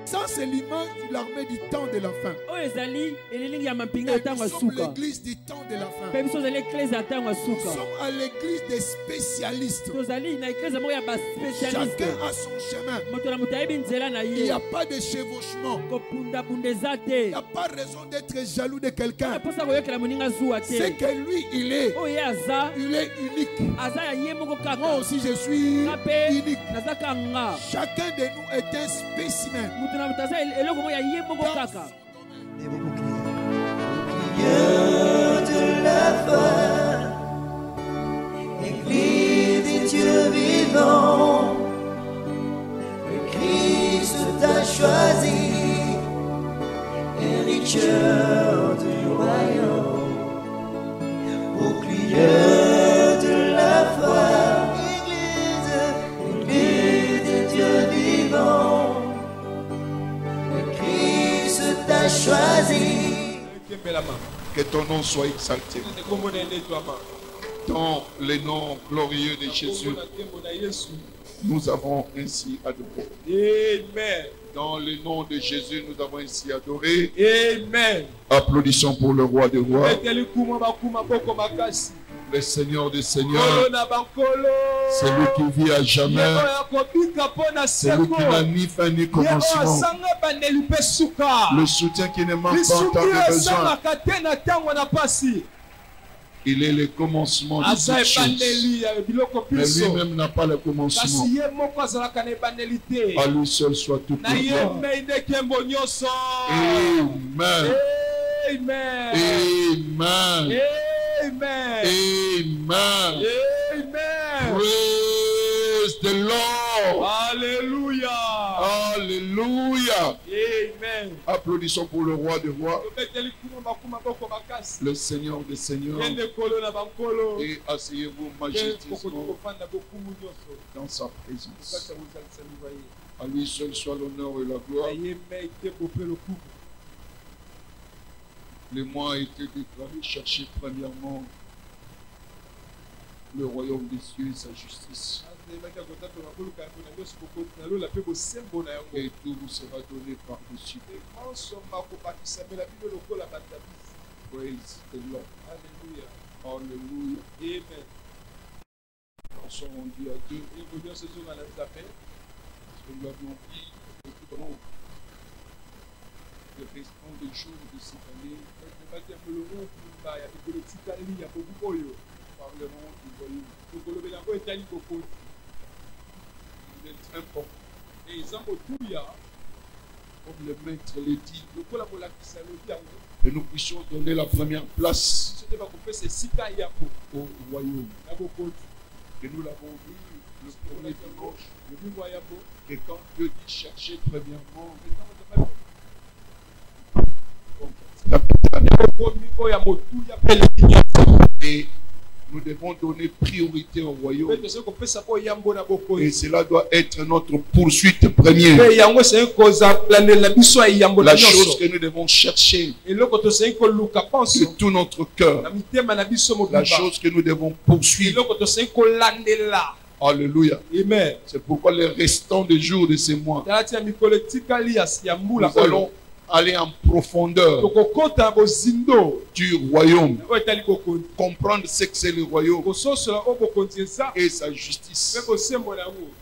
Ça, c'est l'image de l'armée du temps de la fin. Et nous sommes l'église du temps de la fin. Nous sommes à l'église des spécialistes. Chacun a son chemin. Il n'y a pas de chevauchement. Il n'y a pas raison d'être jaloux de quelqu'un. C'est que lui, il est unique. Moi aussi, je suis unique. Chacun de nous est un spécimen. Des boucliers de la foi, Église du Dieu vivant, le Christ t'a choisi, héritier du royaume, bouclier de la foi, Église du Dieu vivant. T'as choisi. Que ton nom soit exalté. Dans le nom glorieux de Jésus, nous avons ainsi adoré. Amen. Dans le nom de Jésus, nous avons ainsi adoré. Amen. Applaudissons pour le roi des rois, le Seigneur des seigneurs. C'est lui qui vit à jamais. C'est lui qui n'a ni fin ni commencement. Le soutien qui ne manque pas en temps de besoin. Il est le commencement de toutes choses. Mais lui-même n'a pas le commencement. À lui seul soit toute la gloire. Amen. Amen. Amen. Amen. Amen. Amen. Praise the Lord. Alléluia. Alléluia. Amen. Applaudissons pour le roi des rois, le Seigneur des seigneurs. Et asseyez-vous majestueusement dans sa présence. À lui seul soit l'honneur et la gloire. Les mois a été déclaré, chercher premièrement le royaume des cieux et sa justice. Et tout vous sera donné par-dessus. Praise the Lord. Alléluia. Alléluia. Amen. Nous sommes rendus à Dieu. Nous l'avions dit, écoutons le restant des jours de cette année. Parlerons du royaume. Il est très important. Comme le maître l'a dit, que nous puissions donner la première place au royaume. Que nous l'avons vu le premier dimanche. Et quand Dieu dit chercher premièrement, et nous devons donner priorité au royaume. Et cela doit être notre poursuite première. La chose que nous devons chercher de tout notre cœur. La chose que nous devons poursuivre. Alléluia. Amen. C'est pourquoi les restants des jours de ces mois, nous allons aller en profondeur du royaume, comprendre ce que c'est le royaume et sa justice.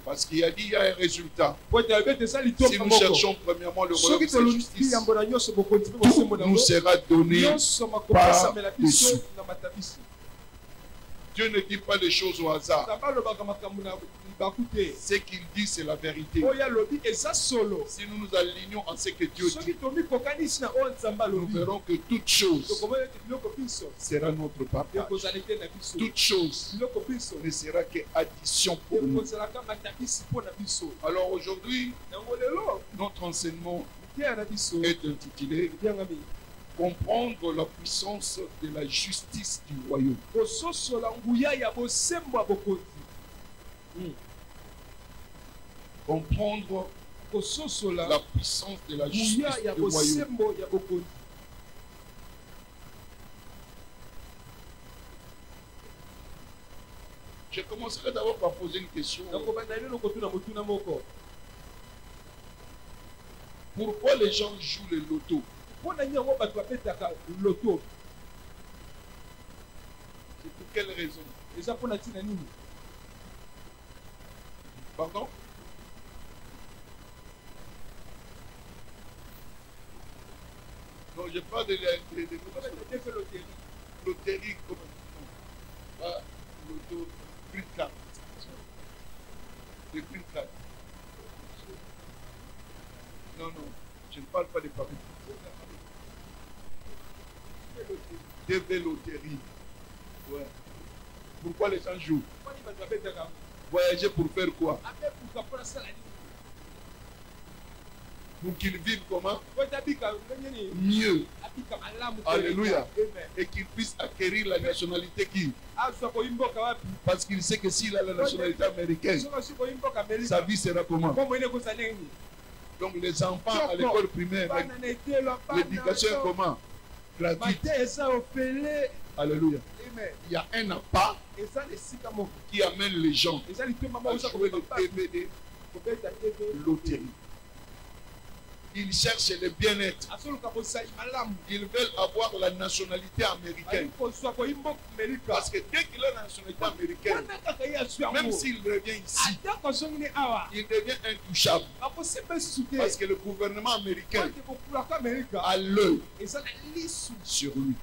Parce qu'il a dit, il y a un résultat. Si nous cherchons premièrement le royaume et sa justice, tout nous sera donné par-dessus. Dieu ne dit pas les choses au hasard. Ce qu'il dit, c'est la vérité. Si nous nous alignons en ce que Dieu dit, nous verrons que toute chose sera notre partage. Toute chose ne sera qu'addition pour nous. Alors aujourd'hui, notre enseignement est intitulé comprendre la puissance de la justice du royaume. Comprendre la puissance de la justice du royaume. Je commencerai d'abord par poser une question. Pourquoi les gens jouent le loto? C'est pour quelle raison? Pardon? Non, je parle de loterie comme pas l'auto, prix de carte. Les prix de carte. Non, je ne parle pas des paris. DV loterie. Ouais. Pourquoi les gens jouent? Voyager pour faire quoi? Pour qu'ils vivent comment? Mieux. Alléluia. Et qu'ils puissent acquérir la nationalité qui? Parce qu'il sait que s'il a la nationalité américaine, sa vie sera comment? Donc les enfants à l'école primaire, l'éducation est comment? Gratuite. Alléluia. Il y a un appât qui amène les gens à jouer le DVD loterie. Ils cherchent le bien-être. Ils veulent avoir la nationalité américaine. Parce que dès qu'il a la nationalité américaine, même s'il revient ici, il devient intouchable. Parce que le gouvernement américain a l'œil sur lui.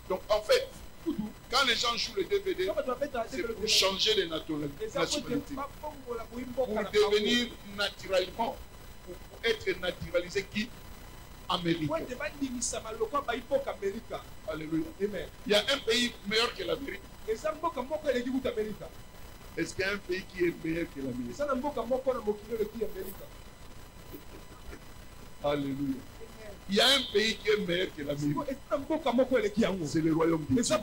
Donc en fait, quand les gens jouent le DVD, c'est pour changer les nationalités. Pour devenir naturellement, pour être naturalisé qui? Américain. Alléluia. Il y a un pays meilleur que l'Amérique. Est-ce qu'il y a un pays qui est meilleur que l'Amérique? Alléluia. Il y a un pays qui est meilleur que l'Amérique. C'est le royaume de Dieu.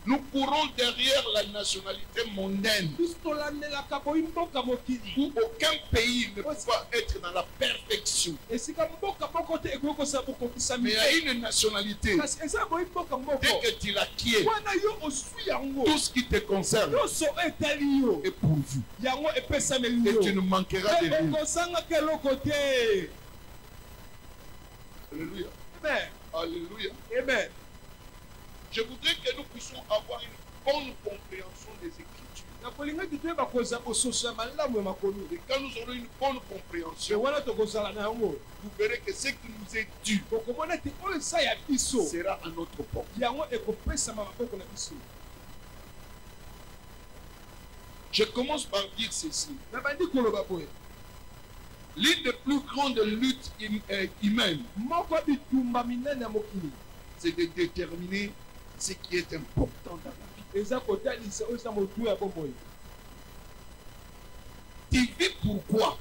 Nous courons derrière la nationalité mondaine. Où aucun pays ne peut pas être dans la perfection. Mais il y a une nationalité. Dès que tu l'acquiers, tout ce qui te concerne est pourvu. Et tu ne manqueras de rien. Alléluia. Alléluia. Amen. Je voudrais que nous puissions avoir une bonne compréhension des Écritures. Et quand nous aurons une bonne compréhension, vous verrez que ce qui nous est dû sera à notre porte. Je commence par dire ceci. L'une des plus grandes luttes humaines, c'est de déterminer ce qui est important dans la vie. Tu vis pourquoi?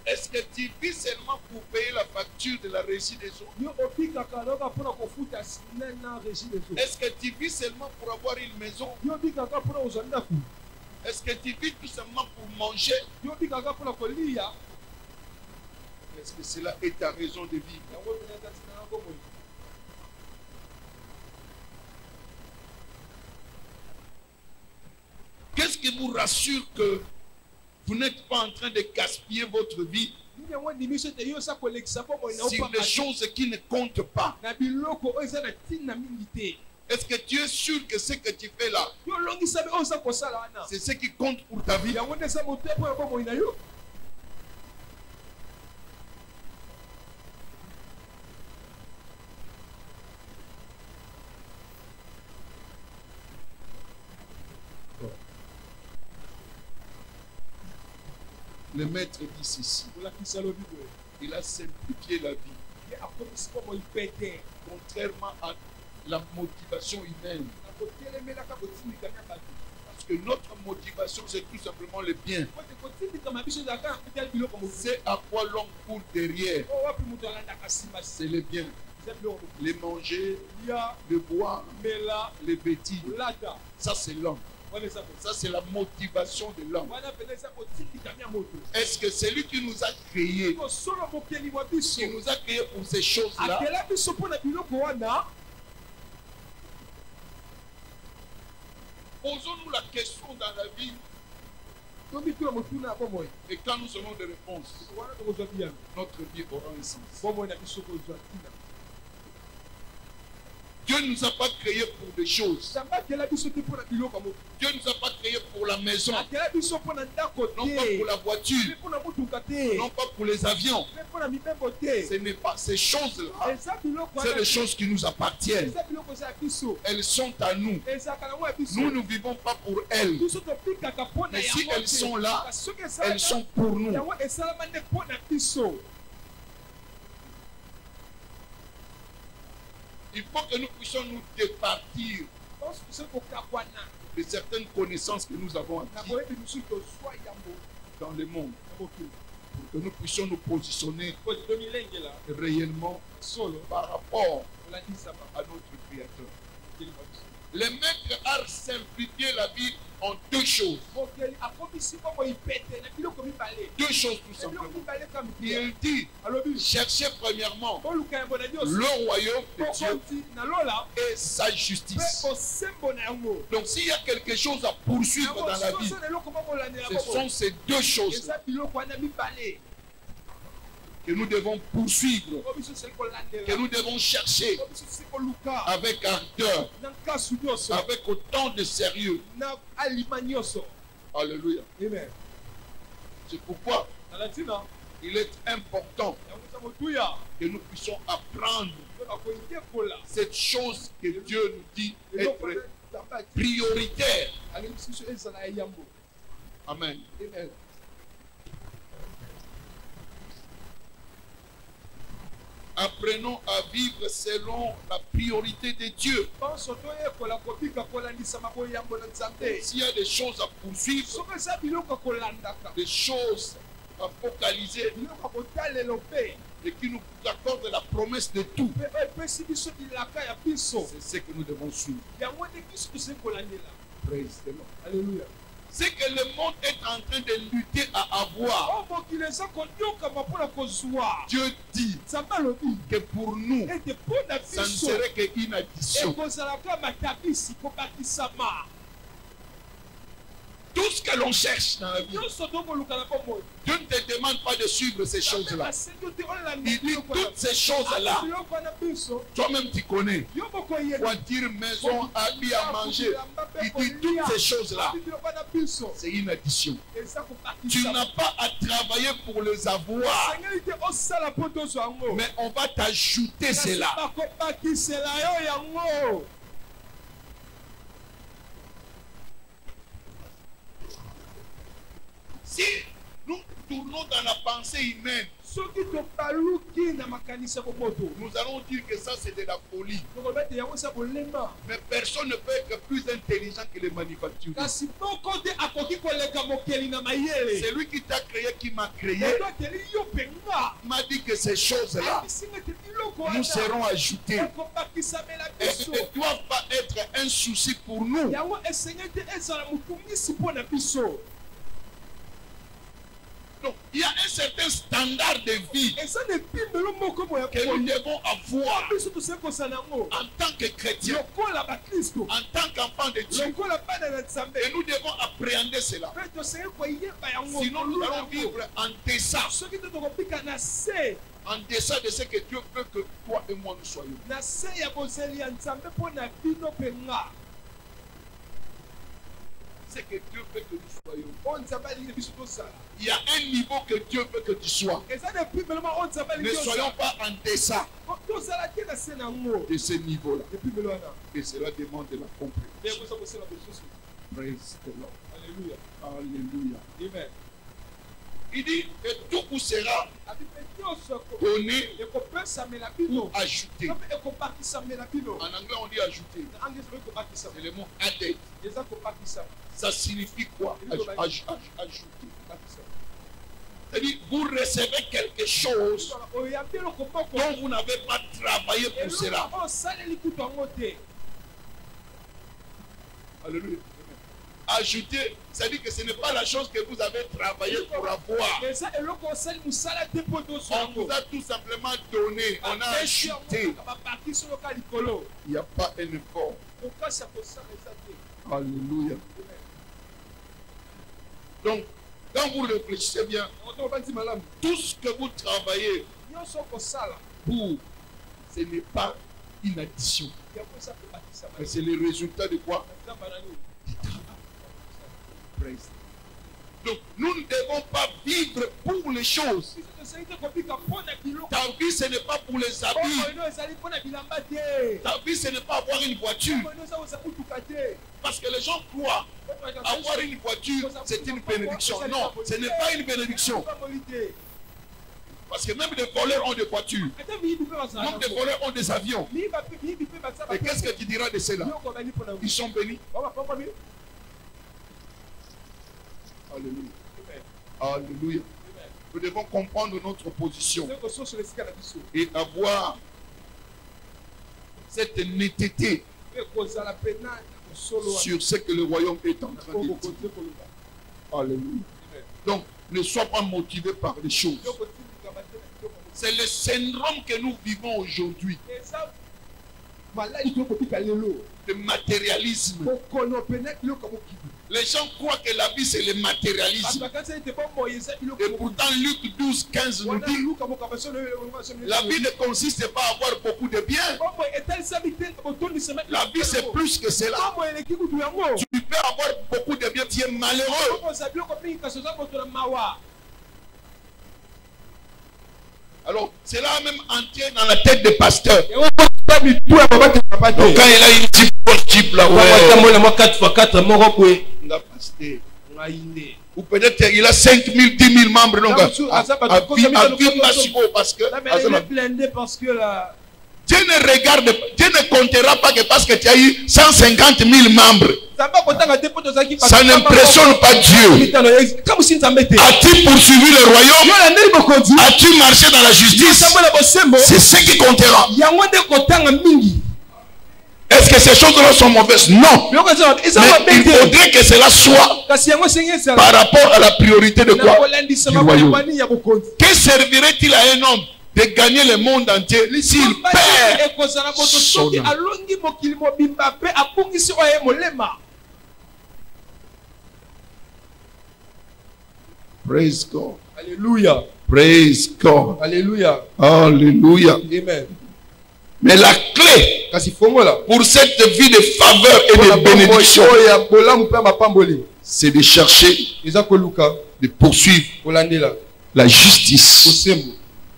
Est-ce que tu vis seulement pour payer la facture de la régie des autres? Est-ce que tu vis seulement pour avoir une maison? Est-ce que tu vis tout simplement pour manger? Est-ce que cela est ta raison de vivre? Qu'est-ce qui vous rassure que vous n'êtes pas en train de gaspiller votre vie sur des choses qui ne comptent pas? Est-ce que tu es sûr que ce que tu fais là, c'est ce qui compte pour ta vie? Le maître dit ceci. Il a simplifié la vie. Contrairement à la motivation humaine. Parce que notre motivation, c'est tout simplement le bien. C'est à quoi l'on court derrière. C'est le bien. Les manger, le boire, les bêtises. Ça, c'est l'homme. Ça, c'est la motivation de l'homme. Est-ce que c'est lui qui nous a créés, qui nous a créés pour ces choses-là? Posons-nous la question dans la vie. Et quand nous aurons des réponses, notre vie aura un sens. Dieu ne nous a pas créés pour des choses. Dieu ne nous a pas créés pour la maison. Non pas pour la voiture. Non pas pour les avions. Ce n'est pas ces choses-là. C'est des choses qui nous appartiennent. Elles sont à nous. Nous ne vivons pas pour elles. Mais si elles sont là, elles sont pour nous. Il faut que nous puissions nous départir de certaines connaissances que nous avons acquises dans le monde, pour que nous puissions nous positionner réellement par rapport à notre Créateur. Les maîtres ont simplifié la vie en deux choses. Deux choses tout simplement. Il dit, cherchez premièrement le royaume de Dieu et sa justice. Donc s'il y a quelque chose à poursuivre dans la vie, ce sont ces deux choses que nous devons poursuivre, que nous devons chercher avec ardeur, avec autant de sérieux. Alléluia. C'est pourquoi il est important que nous puissions apprendre cette chose que Dieu nous dit être prioritaire. Amen. Apprenons à vivre selon la priorité de Dieu. S'il y a des choses à poursuivre, des choses à focaliser, et qui nous accorde la promesse de tout, c'est ce que nous devons suivre. Praise the Lord. Alléluia. C'est que le monde est en train de lutter à avoir. Dieu dit que pour nous, ça ne serait qu'une addition. Tout ce que l'on cherche dans la vie, Dieu ne te demande pas de suivre ces choses-là. Il dit toutes ces choses-là. Toi-même tu connais. Voiture, maison, habits à manger. Il dit toutes ces choses-là. C'est une addition. Tu n'as pas à travailler pour les avoir. Mais on va t'ajouter cela. Si nous tournons dans la pensée humaine, nous allons dire que ça c'est de la folie. Mais personne ne peut être plus intelligent que les manufacturiers. C'est lui qui t'a créé, qui m'a créé. M'a dit que ces choses-là nous seront ajoutées. Et ne doivent pas être un souci pour nous. Donc, il y a un certain standard de vie que nous devons avoir en tant que chrétiens, en tant qu'enfants de Dieu. Et nous devons appréhender cela. Sinon, nous allons vivre en deçà. En deçà de ce que Dieu veut que toi et moi nous soyons. C'est que Dieu veut que nous soyons. Il y a un niveau que Dieu veut que tu sois. Ne soyons pas en deçà de ce niveau-là. Et cela demande de la compréhension. Praise the Lord. Alléluia. Alléluia. Amen. Il dit que tout vous sera donné ou ajouté. En anglais, on dit ajouté. C'est le mot added. Ça signifie quoi? Ajouter. C'est-à-dire, vous recevez quelque chose dont vous n'avez pas travaillé pour cela. Alléluia. Ajouter, c'est-à-dire que ce n'est pas la chose que vous avez travaillé pour avoir. On vous a tout simplement donné, on a ajouté. Il n'y a pas un effort. Alléluia. Donc, quand vous réfléchissez bien, tout ce que vous travaillez pour, ce n'est pas une addition. Mais c'est le résultat de quoi? Du travail. Praise. Donc, nous ne devons pas vivre pour les choses. Ta vie, ce n'est pas pour les habits. Ta vie, ce n'est pas avoir une voiture. Parce que les gens croient avoir une voiture, c'est une bénédiction. Non, ce n'est pas une bénédiction. Parce que même les voleurs ont des voitures. Même les voleurs ont des avions. Et qu'est-ce que tu diras de ceux-là? Ils sont bénis. Alléluia. Alléluia. Nous devons comprendre notre position et avoir cette netteté sur ce que le royaume est en train de dire. Alléluia. Donc, ne sois pas motivé par les choses. C'est le syndrome que nous vivons aujourd'hui. Le matérialisme. Les gens croient que la vie c'est le matérialisme. Et pourtant Luc 12, 15 nous dit la vie ne consiste pas à avoir beaucoup de biens. La vie c'est plus que cela. Tu peux avoir beaucoup de biens, tu es malheureux. Alors, cela a même entré dans la tête des pasteurs. Donc, quand il a une type là, ou peut-être il a 5 000, 10 000 membres. Donc, parce que Dieu ne regarde, Dieu ne comptera pas que parce que tu as eu 150 000 membres. Ça n'impressionne pas Dieu. As-tu poursuivi le royaume? As-tu marché dans la justice? C'est ce qui comptera. Est-ce que ces choses-là sont mauvaises? Non. Mais il faudrait que cela soit par rapport à la priorité de quoi? Du royaume. Que servirait-il à un homme de gagner le monde entier s'il perd son âme? Praise God. Alléluia. Praise God. Alléluia. Alléluia. Amen. Mais la clé pour cette vie de faveur et de bénédiction, c'est de chercher, de poursuivre la justice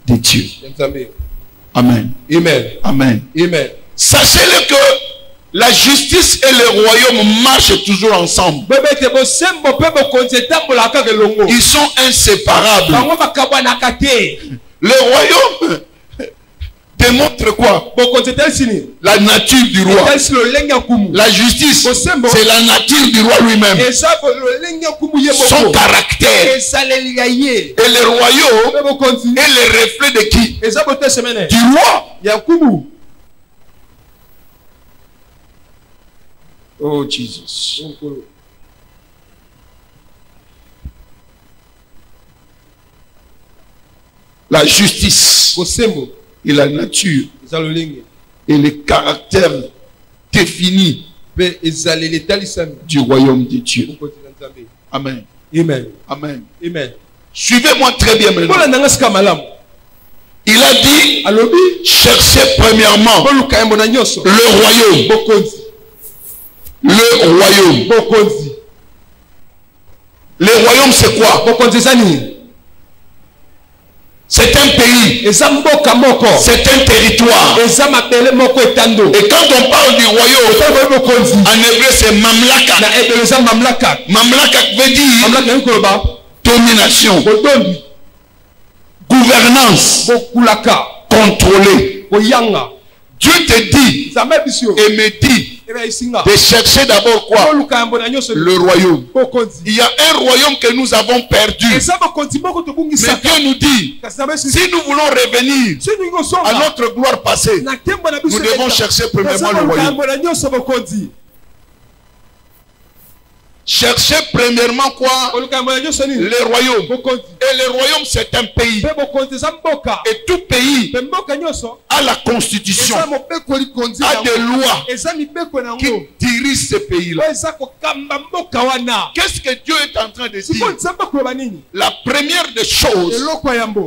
de Dieu. Amen. Amen. Amen. Amen. Sachez-le que la justice et le royaume marchent toujours ensemble. Ils sont inséparables. Le royaume démontre quoi? La nature du roi. La justice, c'est la nature du roi lui-même. Son caractère. Et le royaume est le reflet de qui? Du roi. Oh Jesus. La justice et la nature et le caractère défini du royaume de Dieu. Amen. Amen. Amen. Amen. Suivez-moi très bien maintenant. Il a dit, cherchez premièrement le royaume. Le royaume. Le royaume, c'est quoi? C'est un pays. C'est un territoire. Et quand on parle du royaume, en hébreu c'est Mamlaka. Mamlaka veut dire domination, gouvernance, contrôler. Dieu te dit et me dit de chercher d'abord quoi? Le royaume. Il y a un royaume que nous avons perdu. Mais Dieu nous dit, si nous voulons revenir à notre gloire passée, nous devons chercher premièrement le royaume. Cherchez premièrement quoi? Les royaumes. Et le royaume, c'est un pays. Et tout pays a la constitution, a des lois qui dirigent ce pays-là. Qu'est-ce que Dieu est en train de dire? La première des choses,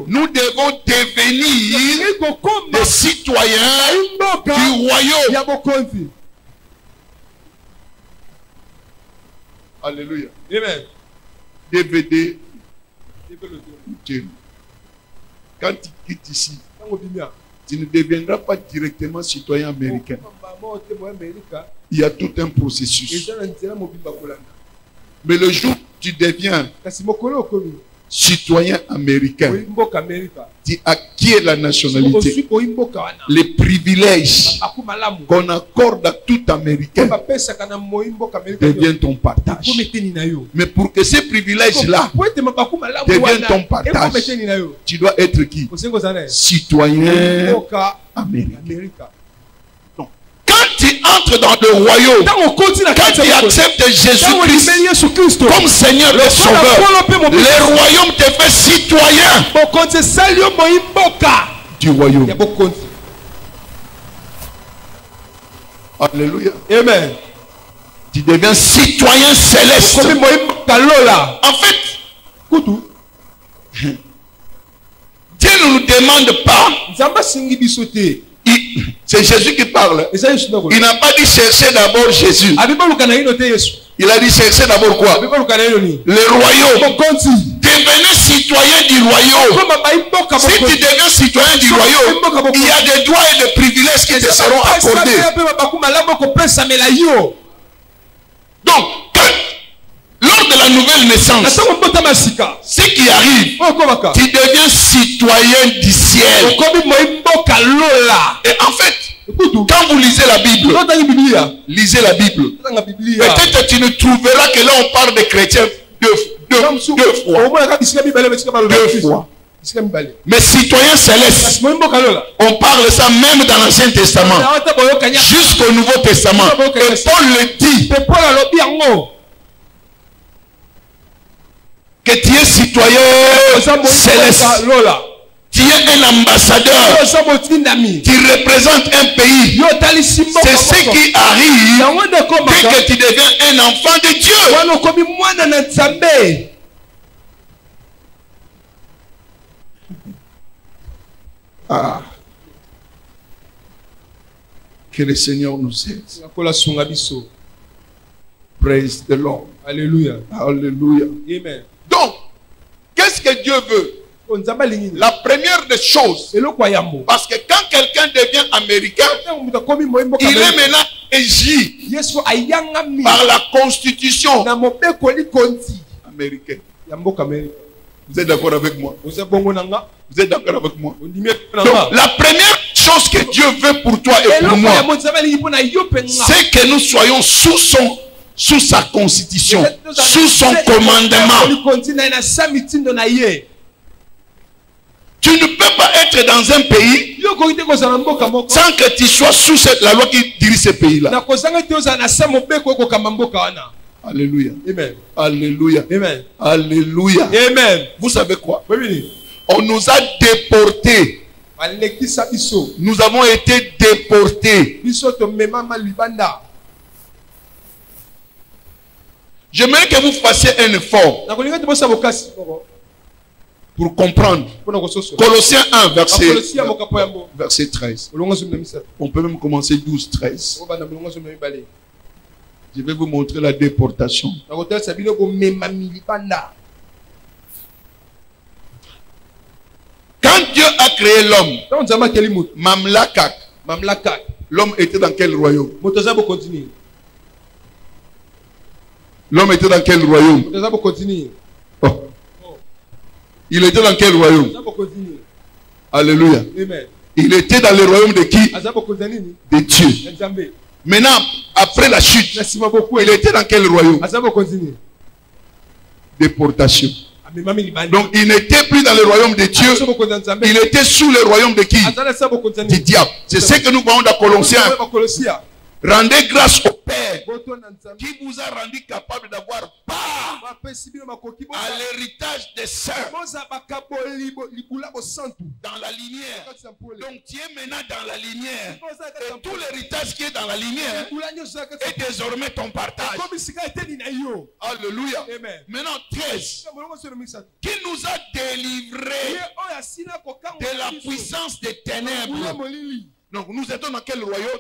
nous devons devenir des citoyens du royaume. Alléluia. Amen. DVD. Quand tu quittes ici, tu ne deviendras pas directement citoyen américain. Il y a tout un processus. Mais le jour où tu deviens citoyen américain, tu acquiers la nationalité, les privilèges qu'on accorde à tout Américain deviennent ton partage. Mais pour que ces privilèges-là deviennent ton partage, tu dois être qui? Citoyen américain. Quand tu entres dans le royaume, quand tu acceptes Jésus-Christ comme Seigneur et Sauveur, le royaume te fait citoyen du royaume. Alléluia. Amen. Tu deviens citoyen céleste. En fait, Dieu ne nous demande pas. C'est Jésus qui parle. Il n'a pas dit chercher d'abord Jésus. Il a dit chercher d'abord quoi? Le royaume. Devenez citoyen du royaume. Si tu deviens citoyen du royaume, il y a des droits et des privilèges qui te seront accordés. Donc, lors de la nouvelle naissance, ce qui arrive, tu deviens citoyen du ciel. Et en fait, quand vous lisez la Bible, lisez la Bible. Peut-être tu ne trouveras que là on parle des chrétiens deux fois. Mais citoyen céleste, on parle ça même dans l'Ancien Testament jusqu'au Nouveau Testament. Et Paul le dit que tu es citoyen céleste. Tu es un ambassadeur. Tu représentes un pays. C'est ce qui arrive dès que tu deviens un enfant de Dieu. Ah. Que le Seigneur nous aide. Praise the Lord. Alléluia. Alléluia. Amen. Donc, qu'est-ce que Dieu veut? La première des choses, parce que quand quelqu'un devient américain, il est maintenant régi par la constitution américaine. Vous êtes d'accord avec moi? Vous êtes d'accord avec moi? Donc, la première chose que Dieu veut pour toi et pour moi, c'est que nous soyons sous sa constitution, sous son commandement. Tu ne peux pas être dans un pays sans que tu sois sous la loi qui dirige ce pays-là. Alléluia. Amen. Alléluia. Amen. Alléluia. Amen. Vous savez quoi? On nous a déportés. Nous avons été déportés. J'aimerais que vous fassiez un effort pour comprendre. Colossiens 1, verset 13. On peut même commencer 12, 13. Je vais vous montrer la déportation. Quand Dieu a créé l'homme, Mamlakak, l'homme était dans quel royaume? L'homme était dans quel royaume? Oh. Il était dans quel royaume? Alléluia. Il était dans le royaume de qui? De Dieu. Maintenant, après la chute, il était dans quel royaume? Déportation. Donc il n'était plus dans le royaume de Dieu, il était sous le royaume de qui? Du diable. C'est ce que nous voyons dans Colossiens Rendez grâce au Père qui vous a rendu capable d'avoir part à l'héritage des saints dans la lignée. Donc tu es maintenant dans la lignée. Et tout l'héritage qui est dans la lignée est désormais ton partage. Alléluia. Maintenant 13. Qui nous a délivrés de la puissance des ténèbres. Donc nous étions dans quel royaume?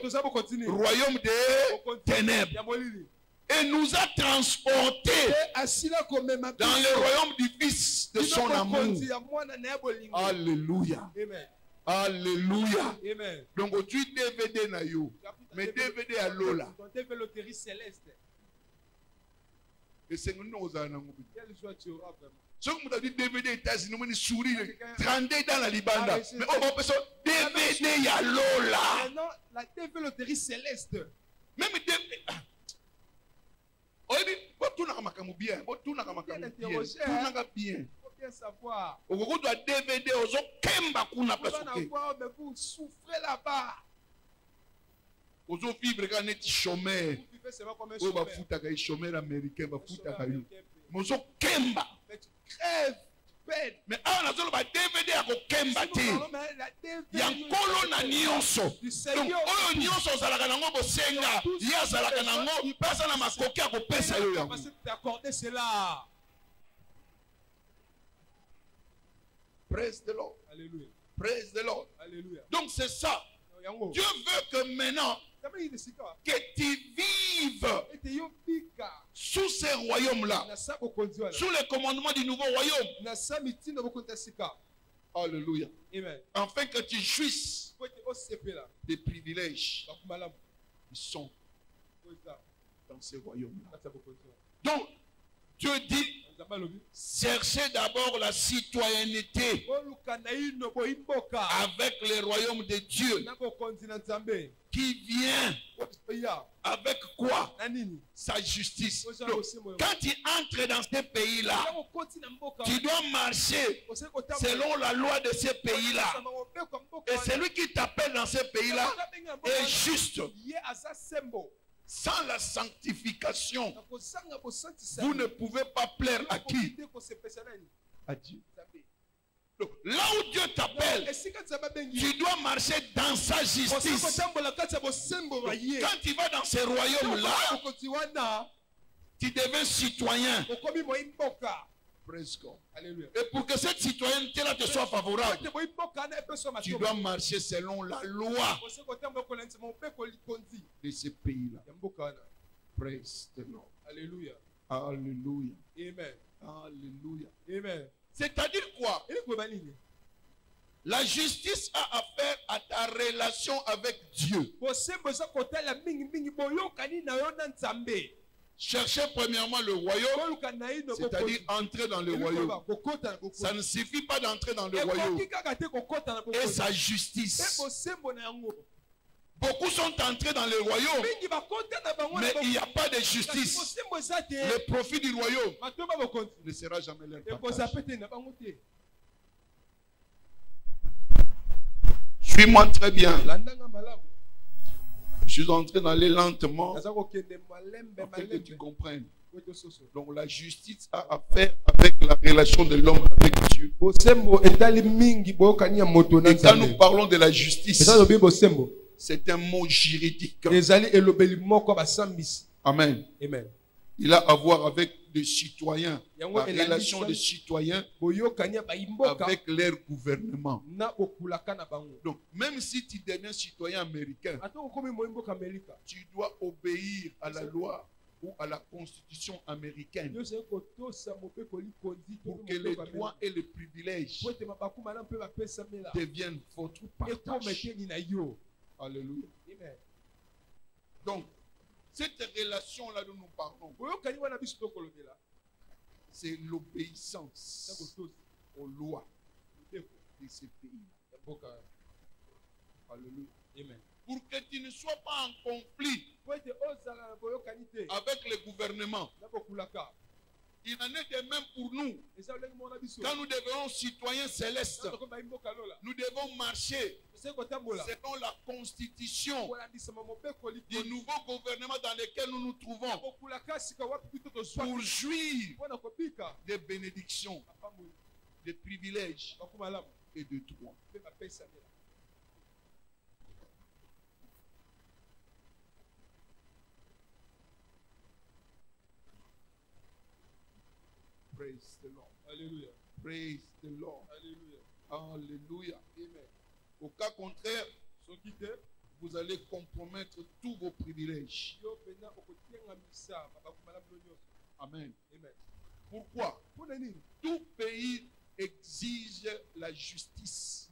Royaume des ténèbres. Et nous a transportés dans le royaume du Fils de son amour. Alléluia. Alléluia. Donc aujourd'hui DVD na yo, mais DVD à Lola. Et c'est nous nous allons. Ce que vous avez dit DVD États-Unis, vous sourire, 30 dans la Libanda. Mais on va passer DVD à Lola. Non, la DVD loterie céleste. Même DVD. On dit, tout n'a pas bien. Tout n'a pas bien. Il faut savoir. On doit DVD aux autres. Kemba kuna pas mais vous souffrez là-bas. Aux autres vivre quand on chômeur. On va foutre un chômeur américain, va foutre un caillou. Mais aux autres Kemba. Crève. Mais on a besoin de DVD à Kemba te. Ya kolo na nyonso. Donc oyo nyonso zalaka nango bosenga, ya zalaka nango pesa na makoki ya kopesa yo yango. Accorder cela. Praise the Lord. Alléluia. Praise the Lord. Alléluia. Donc c'est ça. Dieu veut que maintenant que tu vives sous ces royaumes-là, sous le commandement du nouveau royaume. Alléluia. Afin que tu jouisses des privilèges qui sont dans ces royaumes-là. Donc, Dieu dit, cherchez d'abord la citoyenneté avec les royaumes de Dieu qui vient avec quoi? Sa justice. Donc, quand tu entres dans ces pays-là, tu dois marcher selon la loi de ces pays-là. Et celui qui t'appelle dans ces pays-là est juste. Sans la sanctification, vous ne pouvez pas plaire à qui? À Dieu. Donc, là où Dieu t'appelle, tu dois marcher dans sa justice. Quand tu vas dans ces royaumes-là, tu deviens citoyen. Praise God. Alléluia. Et pour que cette citoyenneté-là te soit favorable, tu dois marcher selon la loi de ces pays-là. Praise the Lord. Alléluia. Alléluia. Amen. Alléluia. Amen. C'est-à-dire quoi? La justice a affaire à ta relation avec Dieu. Cherchez premièrement le royaume, c'est-à-dire entrer dans le royaume. Ça ne suffit pas d'entrer dans le royaume et sa justice. Beaucoup sont entrés dans le royaume, mais il n'y a pas de justice. Le profit du royaume ne sera jamais leur partage. Suis-moi très bien. Je suis en train d'aller lentement afin que tu comprennes. Donc la justice a affaire avec la relation de l'homme avec Dieu. Et quand nous parlons de la justice, c'est un mot juridique. Amen. Amen. Il a à voir avec des citoyens, la relation des citoyens avec leur gouvernement. Donc, même si tu deviens citoyen américain, tu dois obéir à la loi ou à la constitution américaine pour que les droits et les privilèges deviennent votre partage. Alléluia. Donc, cette relation-là dont nous parlons, c'est l'obéissance aux lois de ces pays. Alléluia. Amen. Pour que tu ne sois pas en conflit avec le gouvernement. Il en est de même pour nous. Quand nous devenons citoyens célestes, nous devons marcher selon la constitution du nouveau gouvernement dans lequel nous nous trouvons pour jouir des bénédictions, des privilèges et de droits. Praise the Lord. Alléluia. Praise the Lord. Alléluia. Alléluia. Amen. Au cas contraire, vous allez compromettre tous vos privilèges. Amen. Amen. Pourquoi? Tout pays exige la justice.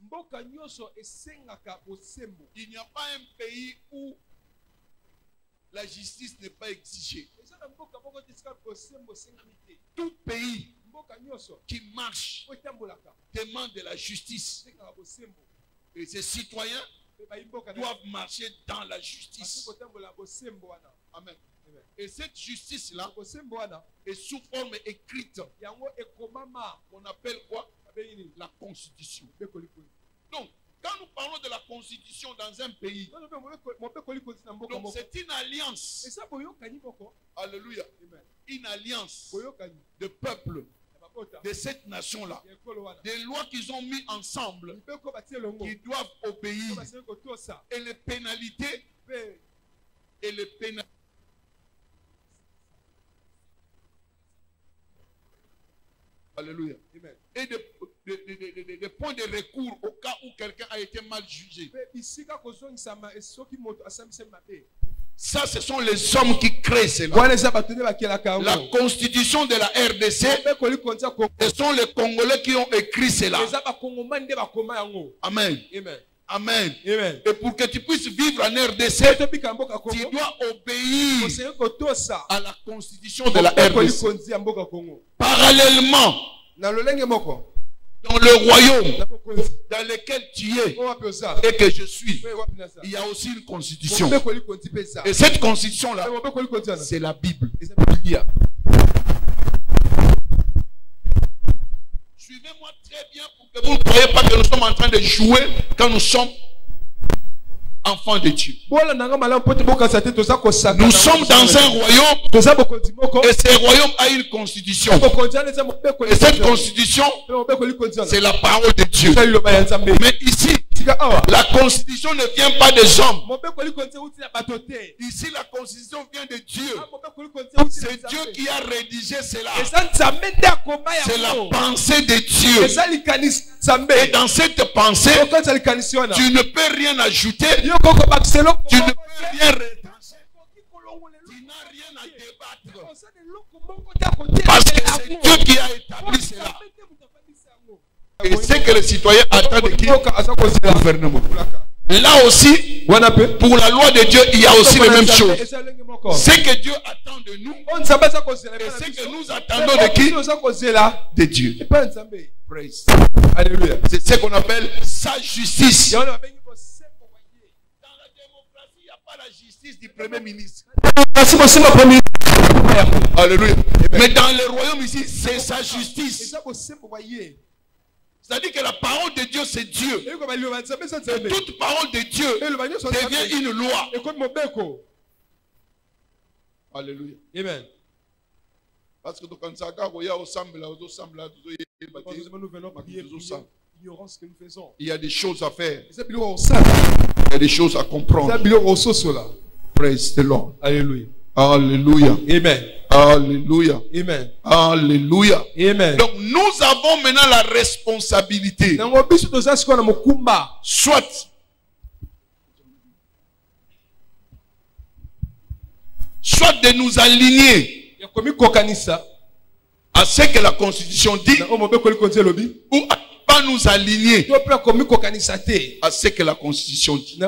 Il n'y a pas un pays où la justice n'est pas exigée. Tout pays qui marche demande de la justice. Et ses citoyens doivent marcher dans la justice. Amen. Et cette justice-là est sous forme écrite. On appelle quoi? La Constitution. Donc, quand nous parlons de la Constitution dans un pays, donc c'est une alliance. Alléluia. Une alliance de peuples de cette nation-là. Des lois qu'ils ont mis ensemble qui doivent obéir. Et les pénalités Alléluia. Amen. Et des points de recours au cas où quelqu'un a été mal jugé. Ça, ce sont les hommes qui créent cela. La constitution de la RDC, ce sont les Congolais qui ont écrit cela. Amen. Amen. Amen. Amen. Et pour que tu puisses vivre en RDC, tu dois obéir à la constitution de la RDC. Parallèlement, dans le royaume dans lequel tu es et que je suis, il y a aussi une constitution. Et cette constitution-là, c'est la Bible. Suivez-moi très bien pour que vous ne croyez pas que nous sommes en train de jouer quand nous sommes enfants de Dieu. Nous sommes dans un royaume et ce royaume a une constitution. Et cette constitution, c'est la parole de Dieu. Mais ici, la constitution ne vient pas des hommes. Ici, la constitution vient de Dieu. C'est Dieu qui a rédigé cela. C'est la pensée de Dieu. Et dans cette pensée, tu ne peux rien ajouter. Tu ne peux rien retrancher. Tu n'as rien à débattre. Parce que c'est Dieu qui a établi cela. Et c'est que les citoyens attendent de qui? Le gouvernement. Là aussi, pour la loi de Dieu, il y a aussi les mêmes choses. C'est que Dieu attend de nous. Et c'est que nous attendons de qui? De Dieu. Praise. Alléluia. C'est ce qu'on appelle sa justice. Dans la démocratie, il n'y a pas la justice du premier ministre. Alléluia. Mais dans le royaume ici, c'est sa justice. C'est-à-dire que la parole de Dieu, c'est Dieu. Et toute parole de Dieu devient une loi. Alléluia. Amen. Parce que quand nous venons prier l'ignorance que nous faisons, il y a des choses à faire. Il y a des choses à comprendre. Praise the Lord. Alléluia. Alléluia. Amen. Alléluia. Amen. Alléluia. Amen. Donc nous avons maintenant la responsabilité, soit de nous aligner à ce que la Constitution dit, ou à pas nous aligner à ce que la Constitution dit.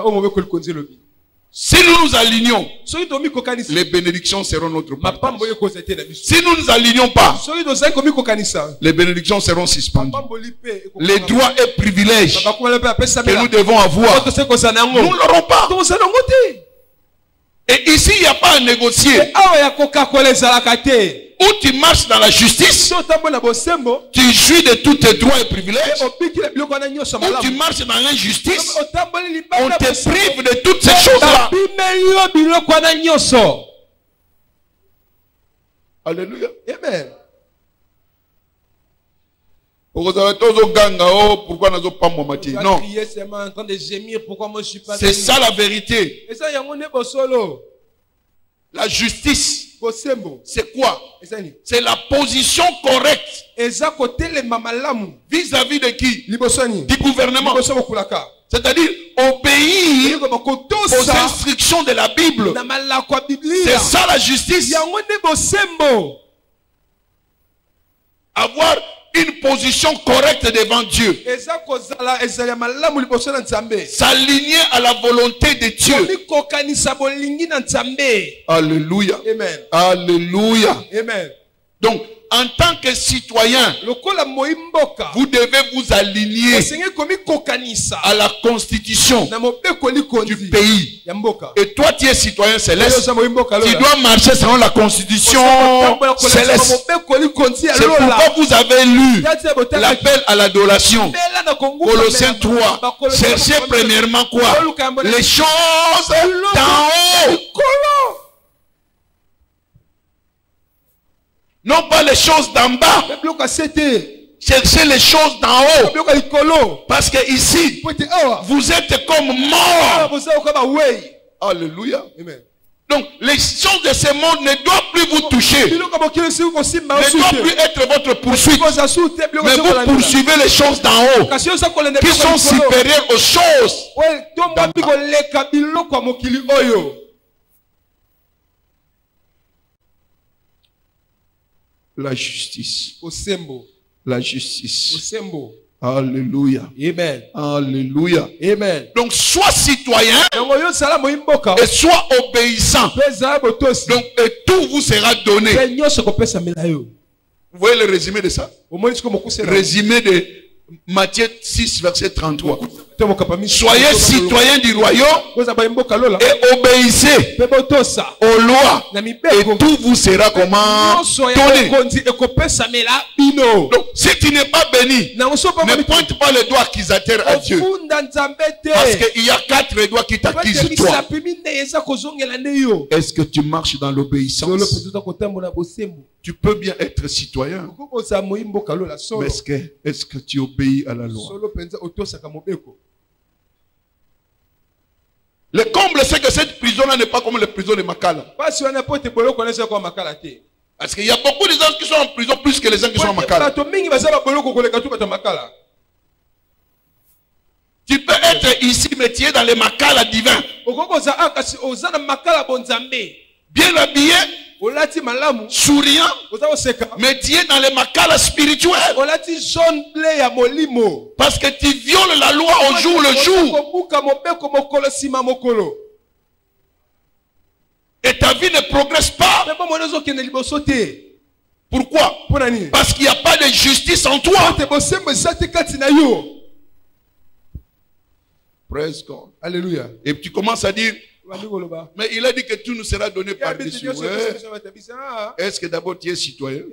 Si nous nous alignons, les bénédictions seront notre part. Si nous ne nous alignons pas, les bénédictions seront suspendues. Les droits et privilèges que nous devons avoir, nous ne l'aurons pas. Et ici, il n'y a pas à négocier. Ou tu marches dans la justice, tu jouis de tous tes droits et privilèges. Ou tu marches dans l'injustice, on te prive de toutes ces choses-là. Alléluia. Amen. Non. C'est ça la vérité. La justice, c'est quoi? C'est la position correcte vis-à-vis de qui? Du gouvernement. C'est-à-dire obéir aux instructions de la Bible. C'est ça la justice. Avoir une position correcte devant Dieu. S'aligner à la volonté de Dieu. Alléluia. Amen. Alléluia. Amen. Donc, en tant que citoyen, vous devez vous aligner à la constitution du pays. Et toi, tu es citoyen céleste. Tu dois marcher selon la constitution céleste. C'est pourquoi vous avez lu l'appel à l'adoration. Colossiens 3. Cherchez premièrement quoi? Les choses d'en haut. Non pas les choses d'en bas. Cherchez les choses d'en haut. Parce que ici, vous êtes comme morts. Alléluia. Donc, les choses de ce monde ne doivent plus vous toucher. Ne doivent plus être votre poursuite. Mais vous poursuivez les choses d'en haut, qui sont supérieures aux choses d'en bas. La justice. La justice. Alléluia. Amen. Alléluia. Amen. Donc, sois citoyen et sois obéissant. Donc, et tout vous sera donné. Vous voyez le résumé de ça? Résumé de Matthieu 6, verset 33. Soyez citoyens du royaume et obéissez aux lois et tout vous sera comment donné. Donc, si tu n'es pas béni, ne pointe pas le doigt accusateur à Dieu, parce qu'il y a 4 doigts qui t'accusent toi. Est-ce que tu marches dans l'obéissance? Tu peux bien être citoyen, mais est-ce que tu obéis à la loi? Le comble, c'est que cette prison-là n'est pas comme la prison de Makala. Parce qu'il y a beaucoup de gens qui sont en prison plus que les gens qui sont en Makala. Tu peux être ici, mais tu es dans les Makala divins. Bien habillé, souriant, mais tu es dans les Makala spirituels. Parce que tu violes la loi au jour le jour. Et ta vie ne progresse pas. Pourquoi? Parce qu'il n'y a pas de justice en toi. Praise God. Alléluia. Et tu commences à dire, mais il a dit que tout nous sera donné par-dessus. Est-ce que d'abord tu es citoyen?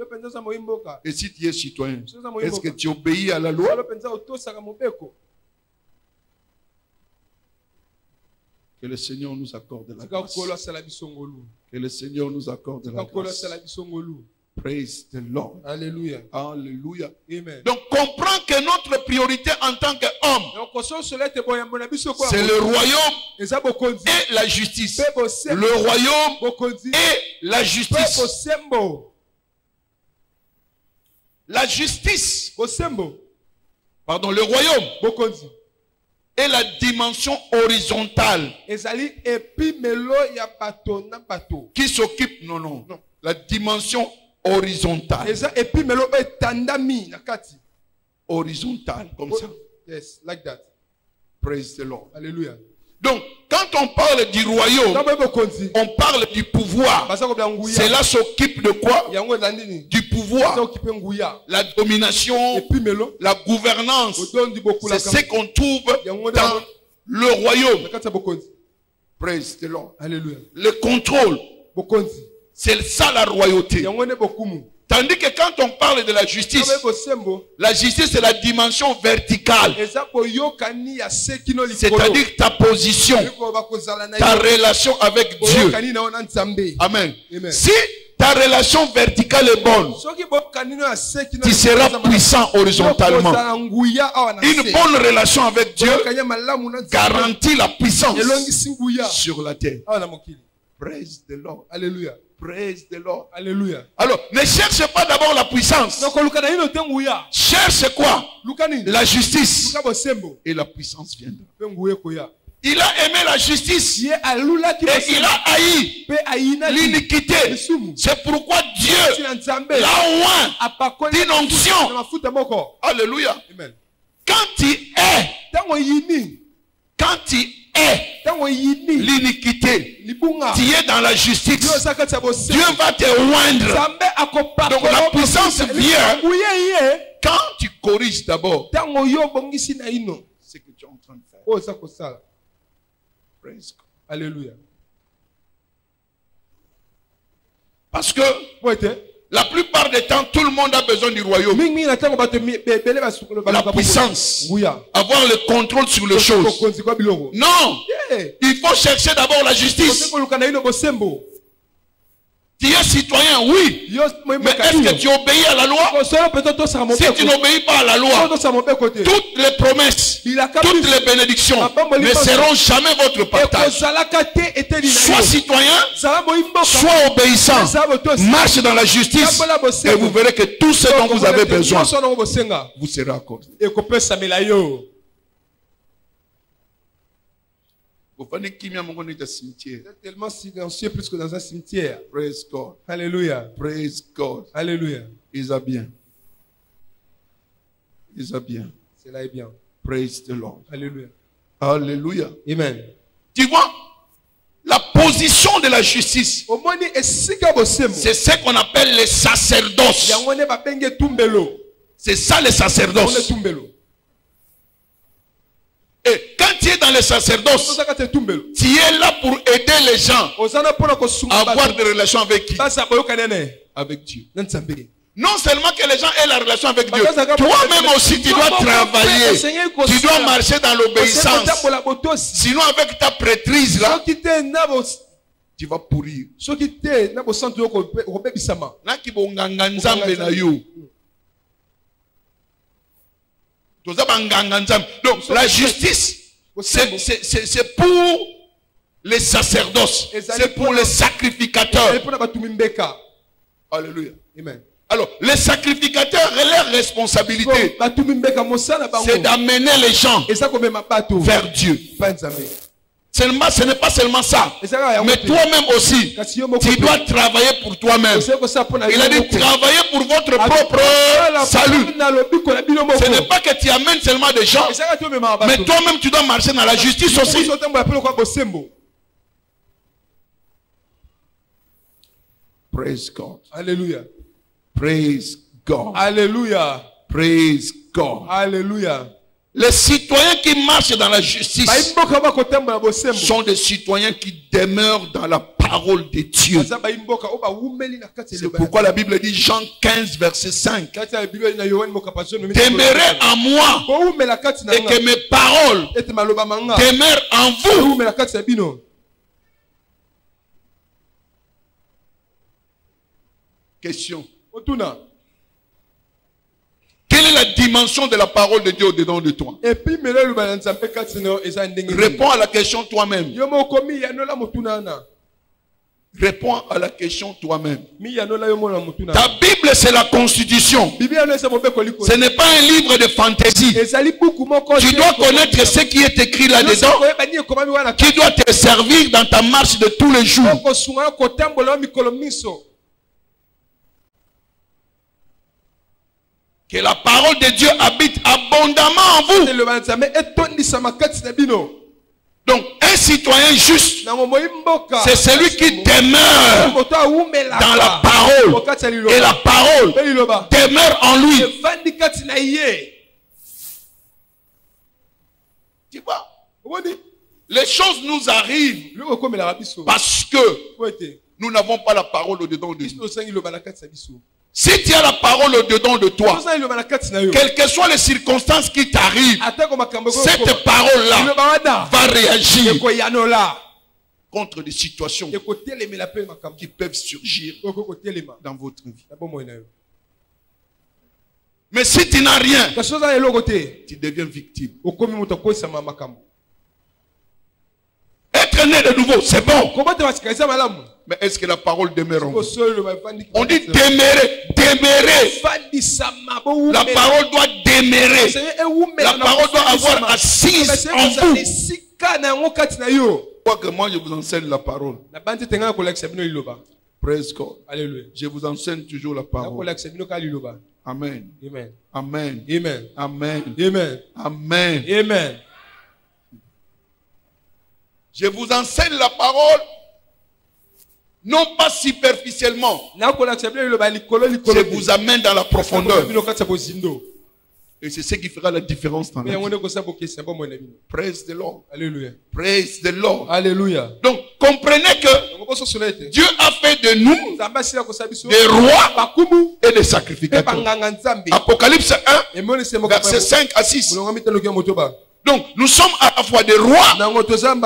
Et si tu es citoyen, est-ce que tu obéis à la loi? Que le Seigneur nous accorde la grâce. Que le Seigneur nous accorde la grâce. Praise the Lord. Alléluia. Alléluia. Amen. Donc comprends que notre priorité en tant qu'homme, c'est le royaume et la justice. Le royaume et la justice. La justice. Pardon, le royaume et la dimension horizontale qui s'occupe, non, la dimension horizontale. Horizontale, comme ça. Yes, like that. Praise the Lord. Alléluia. Donc, quand on parle du royaume, on parle du pouvoir. Cela s'occupe de quoi? Du pouvoir. La domination, la gouvernance. C'est ce qu'on trouve dans le royaume. Praise the Lord. Alléluia. Le contrôle. C'est ça la royauté. Tandis que quand on parle de la justice c'est la dimension verticale. C'est-à-dire ta position, ta relation avec Dieu. Amen. Si ta relation verticale est bonne, tu seras puissant horizontalement. Une bonne relation avec Dieu garantit la puissance sur la terre. Praise the Lord. Alléluia. Praise the Lord. Alléluia. Alors, ne cherche pas d'abord la puissance. Cherche quoi? La justice. Et la puissance viendra. Il a aimé la justice. Et il a haï l'iniquité. C'est pourquoi Dieu l'a oint d'une onction. Alléluia. Quand tu es l'iniquité, tu es dans la justice, Dieu va te oindre. Donc la puissance vient quand tu corriges d'abord ce que tu es en train de faire. Praise God. Alléluia. Parce que la plupart des temps, tout le monde a besoin du royaume. La puissance. Avoir le contrôle sur les choses. Non. Il faut chercher d'abord la justice. Tu es citoyen, oui. Mais est-ce que tu obéis à la loi? Si tu n'obéis pas à la loi, toutes les promesses, toutes les bénédictions ne seront jamais votre partage. Sois citoyen, sois obéissant, marche dans la justice et vous verrez que tout ce dont vous avez besoin vous sera accordé. C'est tellement silencieux plus que dans un cimetière. Praise God. Alléluia. Praise God. Alléluia. Ils a bien. Ils a bien. Cela est bien. Praise the Lord. Alléluia. Alléluia. Amen. Tu vois, la position de la justice, c'est ce qu'on appelle les sacerdoces. C'est ça les sacerdoces. Et quand tu es dans les sacerdoces, tu es là pour aider les gens à avoir des relations avec qui? Avec Dieu. Non seulement que les gens aient la relation avec Dieu, toi-même aussi tu dois travailler, tu dois marcher dans l'obéissance. Sinon avec ta prêtrise là, tu vas pourrir. Donc la justice, c'est pour les sacerdoces, c'est pour les sacrificateurs. Alléluia. Amen. Alors, les sacrificateurs, leur responsabilité, c'est d'amener les gens vers Dieu. Ce n'est pas seulement ça. Mais toi-même aussi, tu dois travailler pour toi-même. Il a dit travailler pour votre propre salut. Ce n'est pas que tu amènes seulement des gens, mais toi-même tu dois marcher dans la justice aussi. Praise God. Alléluia. Praise God. Alléluia. Praise God. Alléluia. Les citoyens qui marchent dans la justice sont des citoyens qui demeurent dans la parole de Dieu. C'est pourquoi la Bible dit, Jean 15, verset 5, demeurez en moi et que mes paroles demeurent en vous. Question. Quelle est la dimension de la parole de Dieu au-dedans de toi? Réponds à la question toi-même. Réponds à la question toi-même. Ta Bible, c'est la Constitution. Ce n'est pas un livre de fantaisie. Tu dois connaître ce qui est écrit là-dedans, qui doit te servir dans ta marche de tous les jours. Que la parole de Dieu habite abondamment en vous. Donc, un citoyen juste, c'est celui qui demeure dans la parole. Et la parole demeure en lui. Tu vois, les choses nous arrivent parce que nous n'avons pas la parole au-dedans de nous. Si tu as la parole au-dedans de toi, quelles que soient les circonstances qui t'arrivent, cette parole-là va réagir contre des situations qui peuvent surgir dans votre vie. Mais si tu n'as rien, tu deviens victime. Être né de nouveau, c'est bon. Mais est-ce que la parole demeure en vous? On dit demeurer, demeurer. La parole doit demeurer. La parole doit avoir assise en vous. Quoi que moi je vous enseigne la parole. Praise God. Alléluia. Je vous enseigne toujours la parole. Amen. Amen. Amen. Amen. Amen. Amen. Amen. Amen. Je vous enseigne la parole, non pas superficiellement. Je vous amène dans la profondeur. Et c'est ce qui fera la différence dans la vie. Praise the Lord. Alléluia. Praise the Lord. Alléluia. Donc, comprenez que Dieu a fait de nous des rois et des sacrificateurs. Apocalypse 1, verset 5 à 6. Donc, nous sommes à la fois des rois, nous sommes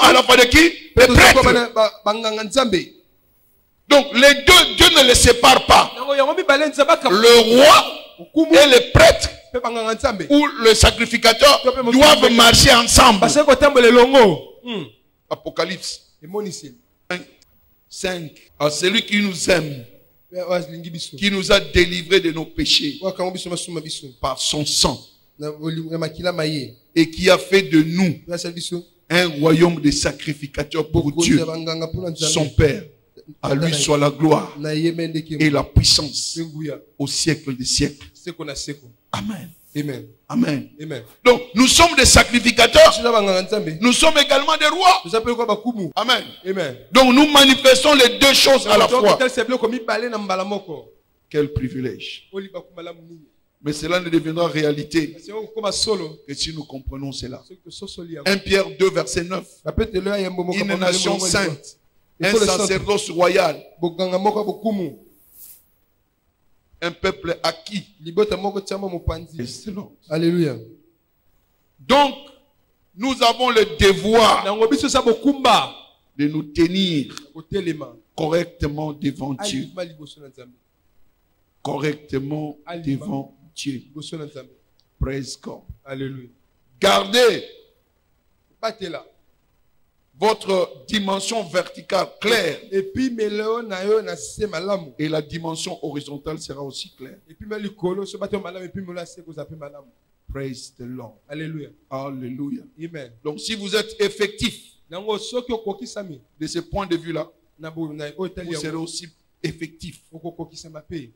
à la fois de qui? Des prêtres. Donc, les deux, Dieu ne les sépare pas. Le roi et les prêtres ou le sacrificateur doivent marcher ensemble. Apocalypse 5. À celui qui nous aime, qui nous a délivrés de nos péchés par son sang, et qui a fait de nous un royaume de sacrificateurs pour Dieu, son Père. À lui soit la gloire et la puissance au siècle des siècles. Amen. Amen. Amen. Amen. Donc, nous sommes des sacrificateurs. Nous sommes également des rois. Amen. Amen. Donc, nous manifestons les deux choses à la fois. Quel privilège. Mais cela ne deviendra réalité que si nous comprenons cela. 1 Pierre 2, verset 9. Une nation sainte, un sacerdoce royal, un peuple acquis. Alléluia. Donc, nous avons le devoir de nous tenir correctement devant Dieu. Correctement devant Dieu. Praise God. Alléluia. Gardez votre dimension verticale claire. Et la dimension horizontale sera aussi claire. Praise the Lord. Alléluia. Alléluia. Amen. Donc si vous êtes effectif de ce point de vue-là, vous serez aussi effectif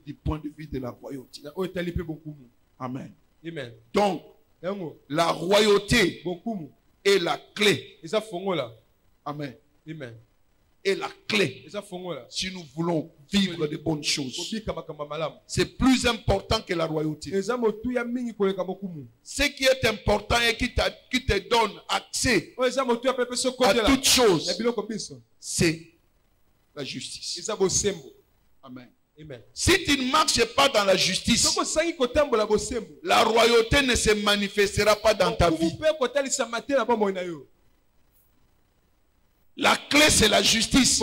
du point de vue de la royauté. Amen. Amen. Donc, la royauté est la clé. Amen. Amen. Et la clé, si nous voulons vivre de bonnes choses, c'est plus important que la royauté. Ce qui est important et qui te donne accès à toutes choses, c'est la justice. Amen. Amen. Si tu ne marches pas dans la justice, la royauté ne se manifestera pas dans ta vie. La clé, c'est la justice.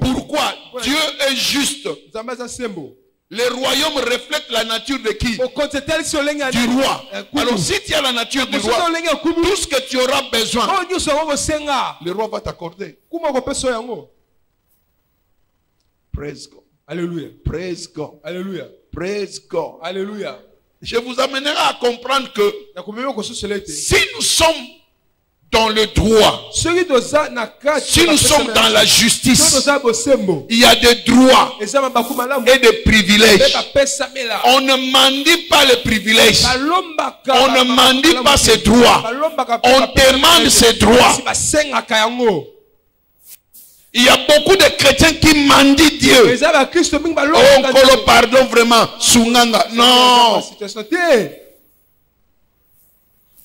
Pourquoi? Dieu est juste. Le royaume reflète la nature de qui? Du roi. Alors si tu as la nature du roi, tout ce que tu auras besoin, le roi va t'accorder. Praise God. Alléluia. Praise God. Alléluia. Praise God. Alléluia. Je vous amènerai à comprendre que si nous sommes dans le droit, si nous sommes dans la justice, il y a des droits et des privilèges. On ne mendie pas les privilèges. On ne mendie pas ses droits. On demande ses droits. Il y a beaucoup de chrétiens qui mendient Dieu. Oh, Kolo, pardon vraiment. Sunganga. Non.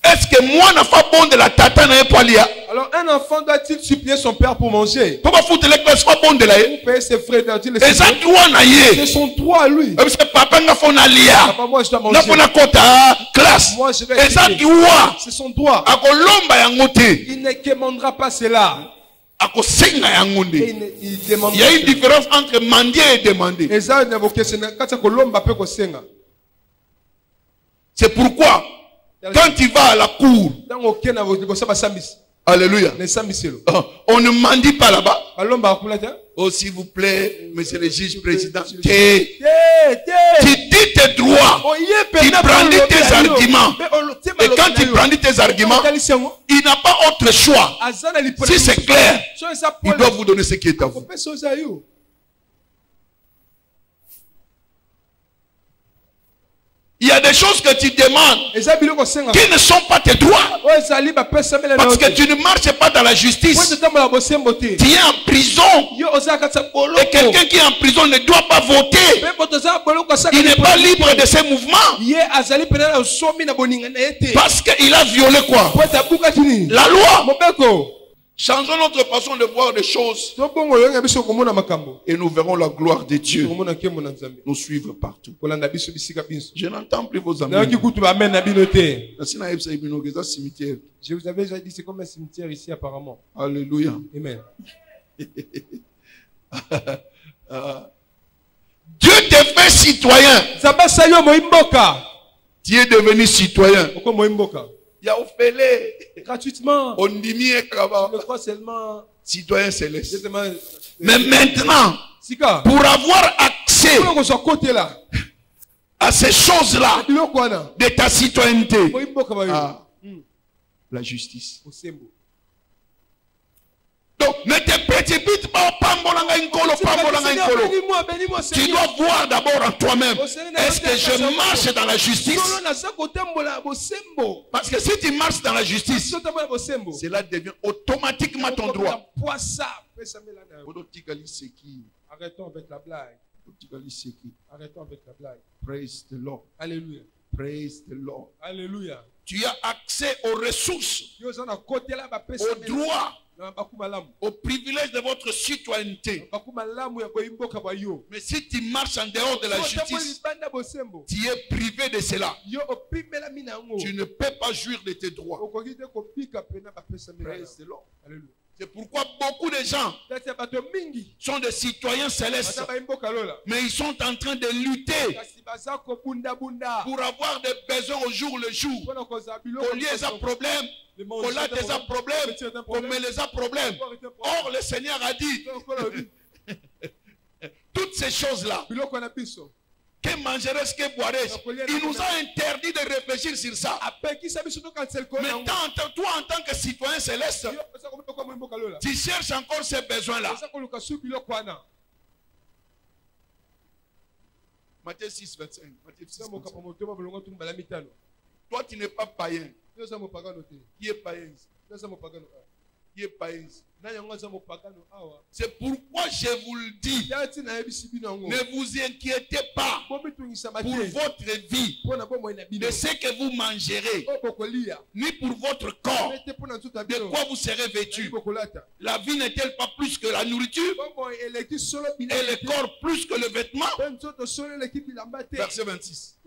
Est-ce que moi n'a pas bon de la tata n'a pas lié? Alors un enfant doit-il supplier son père pour manger? Pourquoi faut les classes pas bon de la? Pour payer ses frais, doit-il les et ça doit naïe. C'est son droit à lui. Parce que papa n'a pas nalia. Papa, moi je dois manger. N'a pas na kota classe. Moi je vais. Et ça doit. C'est son droit. A kolomba yangote. Il ne demandera pas cela. A kosenga yangonde. Il demande. Il y a une différence entre mendier et demander. Et ça ne vaut que c'est quand kolomba peut kosenga. C'est pourquoi quand tu vas à la cour, alléluia, on ne mendie pas là-bas. Oh s'il vous plaît, monsieur le juge président, tu dis tes droits, tu brandis tes arguments. Et quand tu brandis tes arguments, il n'a pas autre choix. Si c'est clair, il doit vous donner ce qui est à vous. Il y a des choses que tu demandes qui ne sont pas tes droits. Parce que tu ne marches pas dans la justice. Tu es en prison. Et quelqu'un qui est en prison ne doit pas voter. Il n'est pas libre de ses mouvements. Parce qu'il a violé quoi? La loi. Changeons notre façon de voir les choses. Et nous verrons la gloire de Dieu nous suivre partout. Je n'entends plus vos amis. Je vous avais déjà dit, c'est comme un cimetière ici apparemment. Alléluia. Amen. Dieu te fait citoyen. Tu es devenu citoyen. Il y a offert gratuitement. On dit le crois seulement citoyen céleste. Mais maintenant, pour avoir accès à ces choses-là de ta citoyenneté, la justice. Donc, ne te précipite pas au pambolanga inkolo. Tu dois voir d'abord en toi-même. Est-ce que je marche dans la justice? Parce que si tu marches dans la justice, cela devient automatiquement ton droit. Arrêtons avec la blague. Arrêtons avec la blague. Praise the Lord. Alléluia. Praise the Lord. Alléluia. Tu as accès aux ressources, aux droits, au privilège de votre citoyenneté. Mais si tu marches en dehors de la justice, tu es privé de cela. Tu ne peux pas jouir de tes droits. C'est pourquoi beaucoup de gens sont des citoyens célestes, mais ils sont en train de lutter pour avoir des besoins au jour le jour. Qu'on lié à problème, qu'on a des problèmes, qu'on met les problèmes. Or, le Seigneur a dit toutes ces choses-là. Que mangerait-ce que boirait? Il nous a interdit de réfléchir sur ça. Mais toi, en tant que citoyen céleste, tu cherches encore ces besoins-là. Matthieu 6, 25. Toi, tu n'es pas païen. Qui est païen? Qui est païen? C'est pourquoi je vous le dis, ne vous inquiétez pas pour votre vie de ce que vous mangerez, ni pour votre corps, de quoi vous serez vêtus. La vie n'est-elle pas plus que la nourriture, et le corps plus que le vêtement? Verset 26.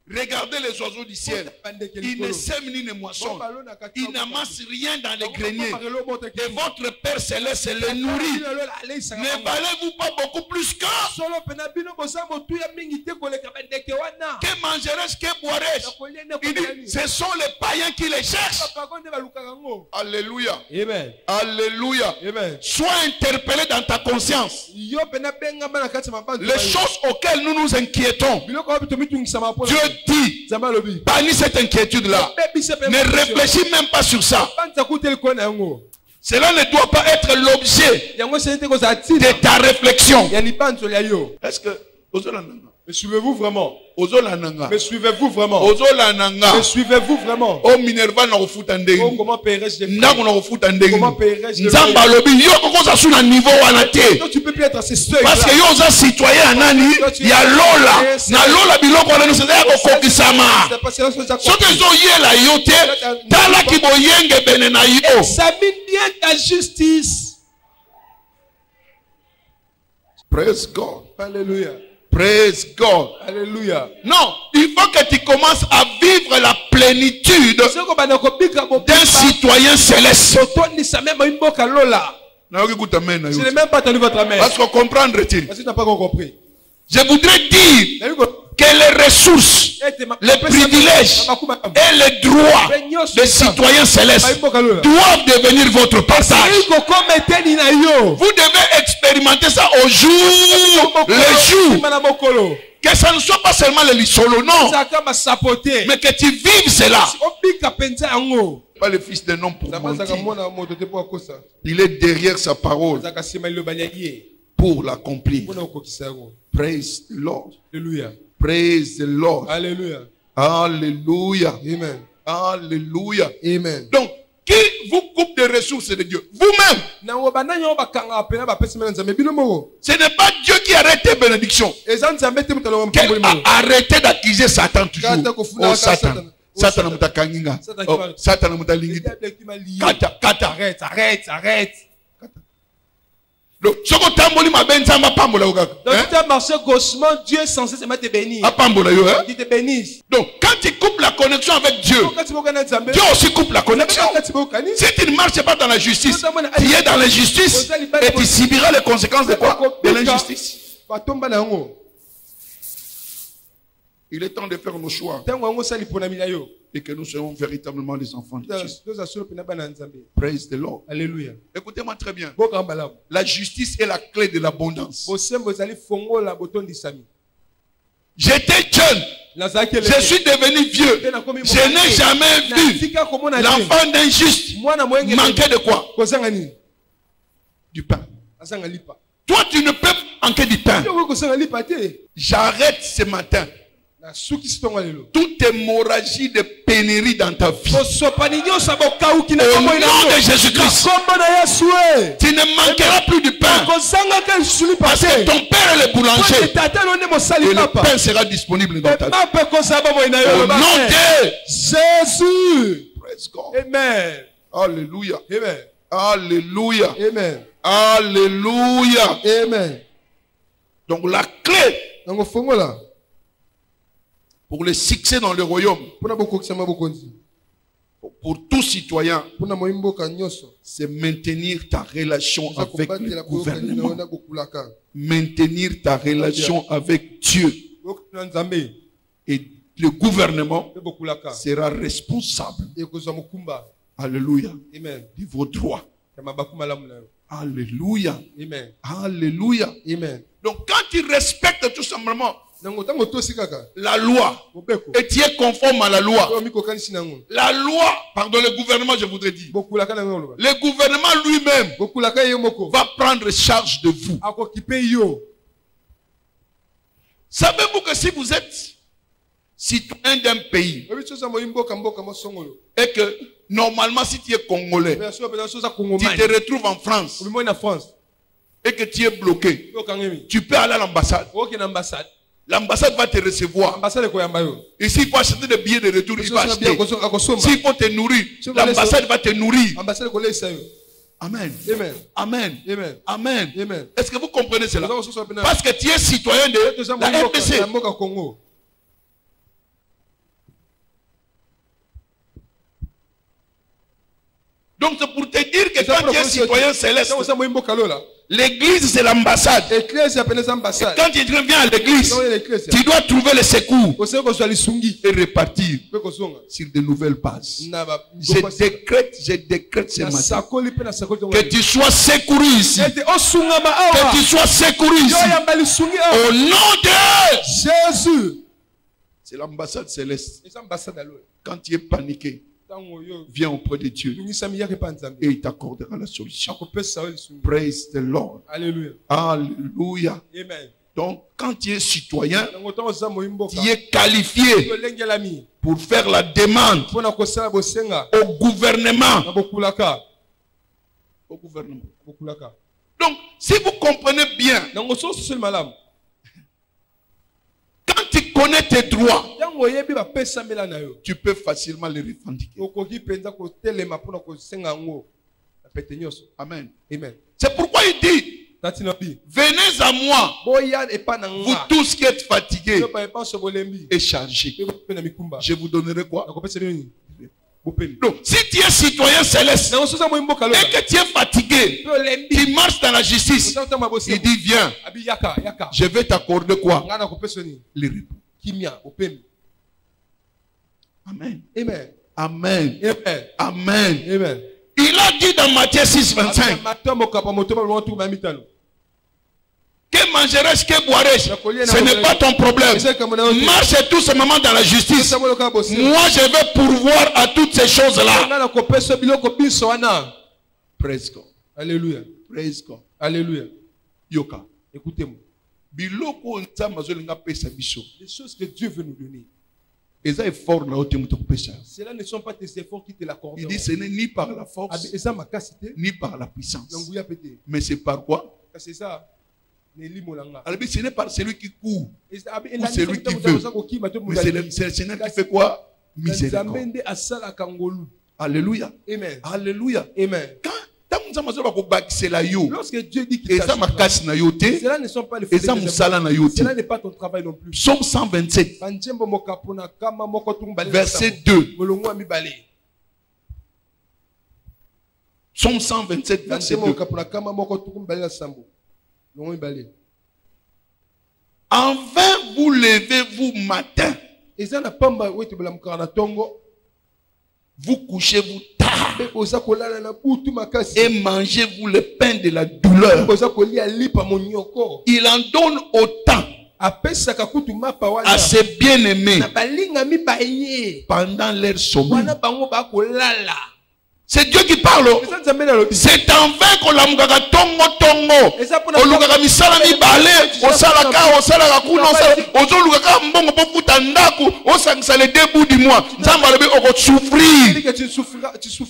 Regardez les oiseaux du ciel. Ils ne sèment ni ne moissonnent. Ils n'amassent rien dans les greniers. Et votre Père Céleste le nourrit. Ne valez-vous pas beaucoup plus qu'un? Que mangerai-je, que boirai-je? Il dit, ce sont les païens qui les cherchent. Alléluia. Amen. Alléluia. Amen. Sois interpellé dans ta conscience. Les choses auxquelles nous nous inquiétons, Dieu dit, parmi cette inquiétude-là, ne réfléchis même pas sur ça. Cela ne doit pas être l'objet de ta réflexion. Est-ce que Me suivez-vous vraiment? Ozolananga. Me suivez-vous vraiment? Ozolananga. Me suivez-vous vraiment? O Minerva na kofuta ndenge. Oh, comment paierai-je des Ndako na kofuta ndenge. Comment paierai-je des Nzamba lobi yo kokoza suna niveau wana te. Donc tu peux plus être à ce seuil. Parce que yo oza citoyen anani ya lola. Na lola biloko wana nse ya kokokisama. Soki ezoyela yo te tala ki boyenge bene na yo. Examine bien ta justice. Praise God. Alléluia. Praise God. Alléluia. Non, il faut que tu commences à vivre la plénitude d'un citoyen céleste. Je n'ai même pas entendu votre amène. Parce qu'on comprendre-t-il. Parce que tu n'as pas compris. Je voudrais dire que les ressources, les privilèges et les droits des citoyens célestes doivent devenir votre partage. Vous devez expérimenter ça au jour le jour. Que ça ne soit pas seulement le lisolo, non. Mais que tu vives cela. Pas le fils d'un homme pour mentir. Il est derrière sa parole pour l'accomplir. Praise the Lord. Alléluia. Praise the Lord. Alléluia. Alléluia. Amen. Alléluia. Amen. Donc, qui vous coupe des ressources de Dieu? Vous-même. Ce n'est pas Dieu qui arrête tes bénédictions. Arrêtez d'accuser Satan toujours. Oh Satan. Satan mutakanginga. Oh Satan mutalingi. Kata, kata. Arrête, arrête, arrête. Donc, si tu as marché gauchement, Dieu est censé se mettre béni. Il te bénisse. Donc, quand tu coupes la connexion avec Dieu, Dieu aussi coupe la connexion. Si tu ne marches pas dans la justice, tu es dans l'injustice et tu subiras les conséquences de quoi? De l'injustice. Il est temps de faire nos choix et que nous soyons véritablement des enfants de Dieu. Praise the Lord. Alléluia. Écoutez-moi très bien. La justice est la clé de l'abondance. J'étais jeune. Je suis devenu vieux. Je n'ai jamais vu l'enfant d'un juste manquer de quoi? Du pain. Toi, tu ne peux pas manquer du pain. J'arrête ce matin toute hémorragie de pénurie dans ta vie. Au nom de Jésus-Christ, tu ne manqueras plus du pain. Parce que ton père est le boulanger. Et le pain sera disponible dans ta vie. Au nom de Jésus. Praise God. Amen. Alléluia. Amen. Alléluia. Amen. Alléluia. Amen. Donc la clé pour le succès dans le royaume, pour tout citoyen, c'est maintenir ta relation avec le gouvernement. Maintenir ta relation avec Dieu. Et le gouvernement sera responsable. Alléluia. De vos droits. Alléluia. Alléluia. Donc quand tu respectes tout simplement la loi et tu es conforme à la loi, la loi, pardon, le gouvernement, je voudrais dire, le gouvernement lui-même va prendre charge de vous. Savez-vous que si vous êtes citoyen d'un pays et que normalement si tu es congolais, tu te retrouves en France et que tu es bloqué, tu peux aller à l'ambassade. L'ambassade va te recevoir. Et s'il faut acheter des billets de retour, il va acheter. S'il faut te nourrir, l'ambassade va te nourrir. Amen. Amen. Amen. Amen. Est-ce que vous comprenez cela? Parce que tu es citoyen de la RDC. Donc c'est pour te dire que quand tu es citoyen céleste, l'église c'est l'ambassade. Et quand tu viens à l'église, tu dois trouver le secours et repartir sur de nouvelles bases. Je décrète ce matin que tu sois secouru ici. Que tu sois secouru ici. Au nom de Jésus. C'est l'ambassade céleste. Quand tu es paniqué, viens auprès de Dieu et il t'accordera la solution. Praise the Lord. Alléluia. Alléluia. Amen. Donc, quand tu es citoyen, tu es qualifié pour faire la demande au gouvernement. Au gouvernement. Donc, si vous comprenez bien, quand tu connais tes droits, tu peux facilement les revendiquer. Amen. C'est pourquoi il dit, venez à moi, vous tous qui êtes fatigués et chargés. Je vous donnerai quoi? Donc, si tu es citoyen céleste et que tu es fatigué, tu marches dans la justice, il dit viens, je vais t'accorder quoi? Le repos. Amen. Amen. Amen. Il a dit dans Matthieu 6, 25, que mangerai-je, que boirai-je, ce n'est pas ton problème. Marche tout simplement dans la justice. Moi, je vais pourvoir à toutes ces choses-là. Praise God. Alléluia. Praise God. Alléluia. Yoka. Écoutez-moi. Les choses que Dieu veut nous donner. Cela ne sont pas tes efforts qui te l'accordent. Il dit ce n'est ni par la force, ni par la puissance. Mais c'est par quoi? C'est ça. Alors, ce n'est pas celui qui court ou celui qui veut. Mais c'est le Seigneur qui fait quoi? Miséricorde. Alléluia. Amen. Alléluia. Amen. Lorsque Dieu dit qu'il cela ne sont pas les faits. Cela n'est pas ton travail non plus. Psaume 127, verset 2. Psaume 127, verset 2. En vain vous levez-vous matin. Vous couchez-vous tard et mangez-vous le pain de la douleur. Il en donne autant à ses bien-aimés pendant leur sommeil. C'est Dieu qui parle. C'est en vain qu'on l'a mugaka tongo tongo. Olugaka misala mibale, osalaka osalaka kuna ozolugaka mbongo po futa ndaku, osangisa les deux bouts du mois. Nzamba lobi oko souffrir.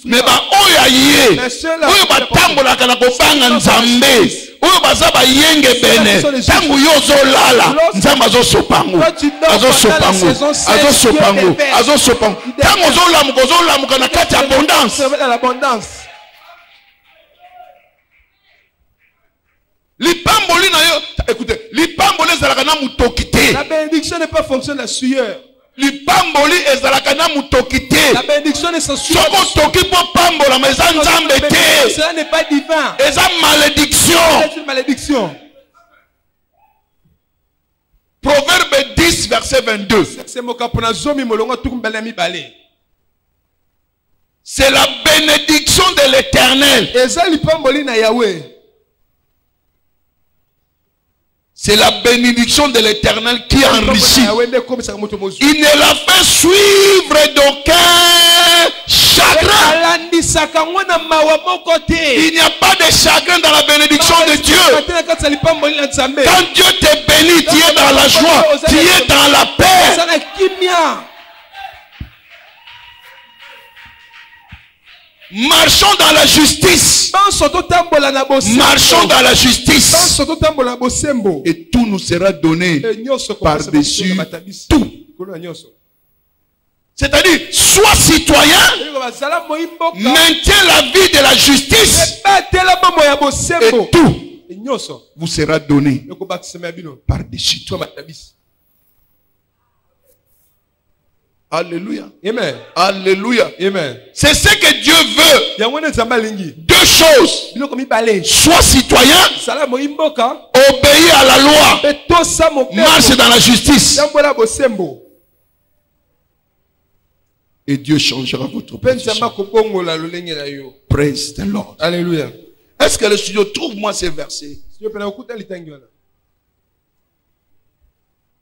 Mais ba oya ye. Oyo batambolaka na kobanga Nzambe. Oyo baza ba yenge bene. Tangu yo zolala, Nzamba azosopango. Azosopango. Azosopango. Azosopango. Tangu zolamuka na kati abondance. L'abondance. Écoutez, la bénédiction n'est pas fonction de la sueur. La bénédiction est sans sueur. Cela n'est pas divin. C'est une malédiction. Proverbe 10, verset 22. C'est la bénédiction de l'Éternel. C'est la bénédiction de l'Éternel qui enrichit. Il ne la fait suivre d'aucun chagrin. Il n'y a pas de chagrin dans la bénédiction de Dieu. Quand Dieu te bénit, tu es dans la joie, tu es dans la paix. Marchons dans la justice. Marchons dans la justice. Et tout nous sera donné par-dessus tout. C'est-à-dire, sois citoyen, maintiens la vie de la justice, et tout vous sera donné par-dessus tout. Alléluia. Amen. Alléluia. Amen. C'est ce que Dieu veut. Deux choses. Sois citoyen, obéis à la loi, marche dans la justice. Et Dieu changera votre position. Praise the Lord. Alléluia. Est-ce que le studio trouve-moi ces versets?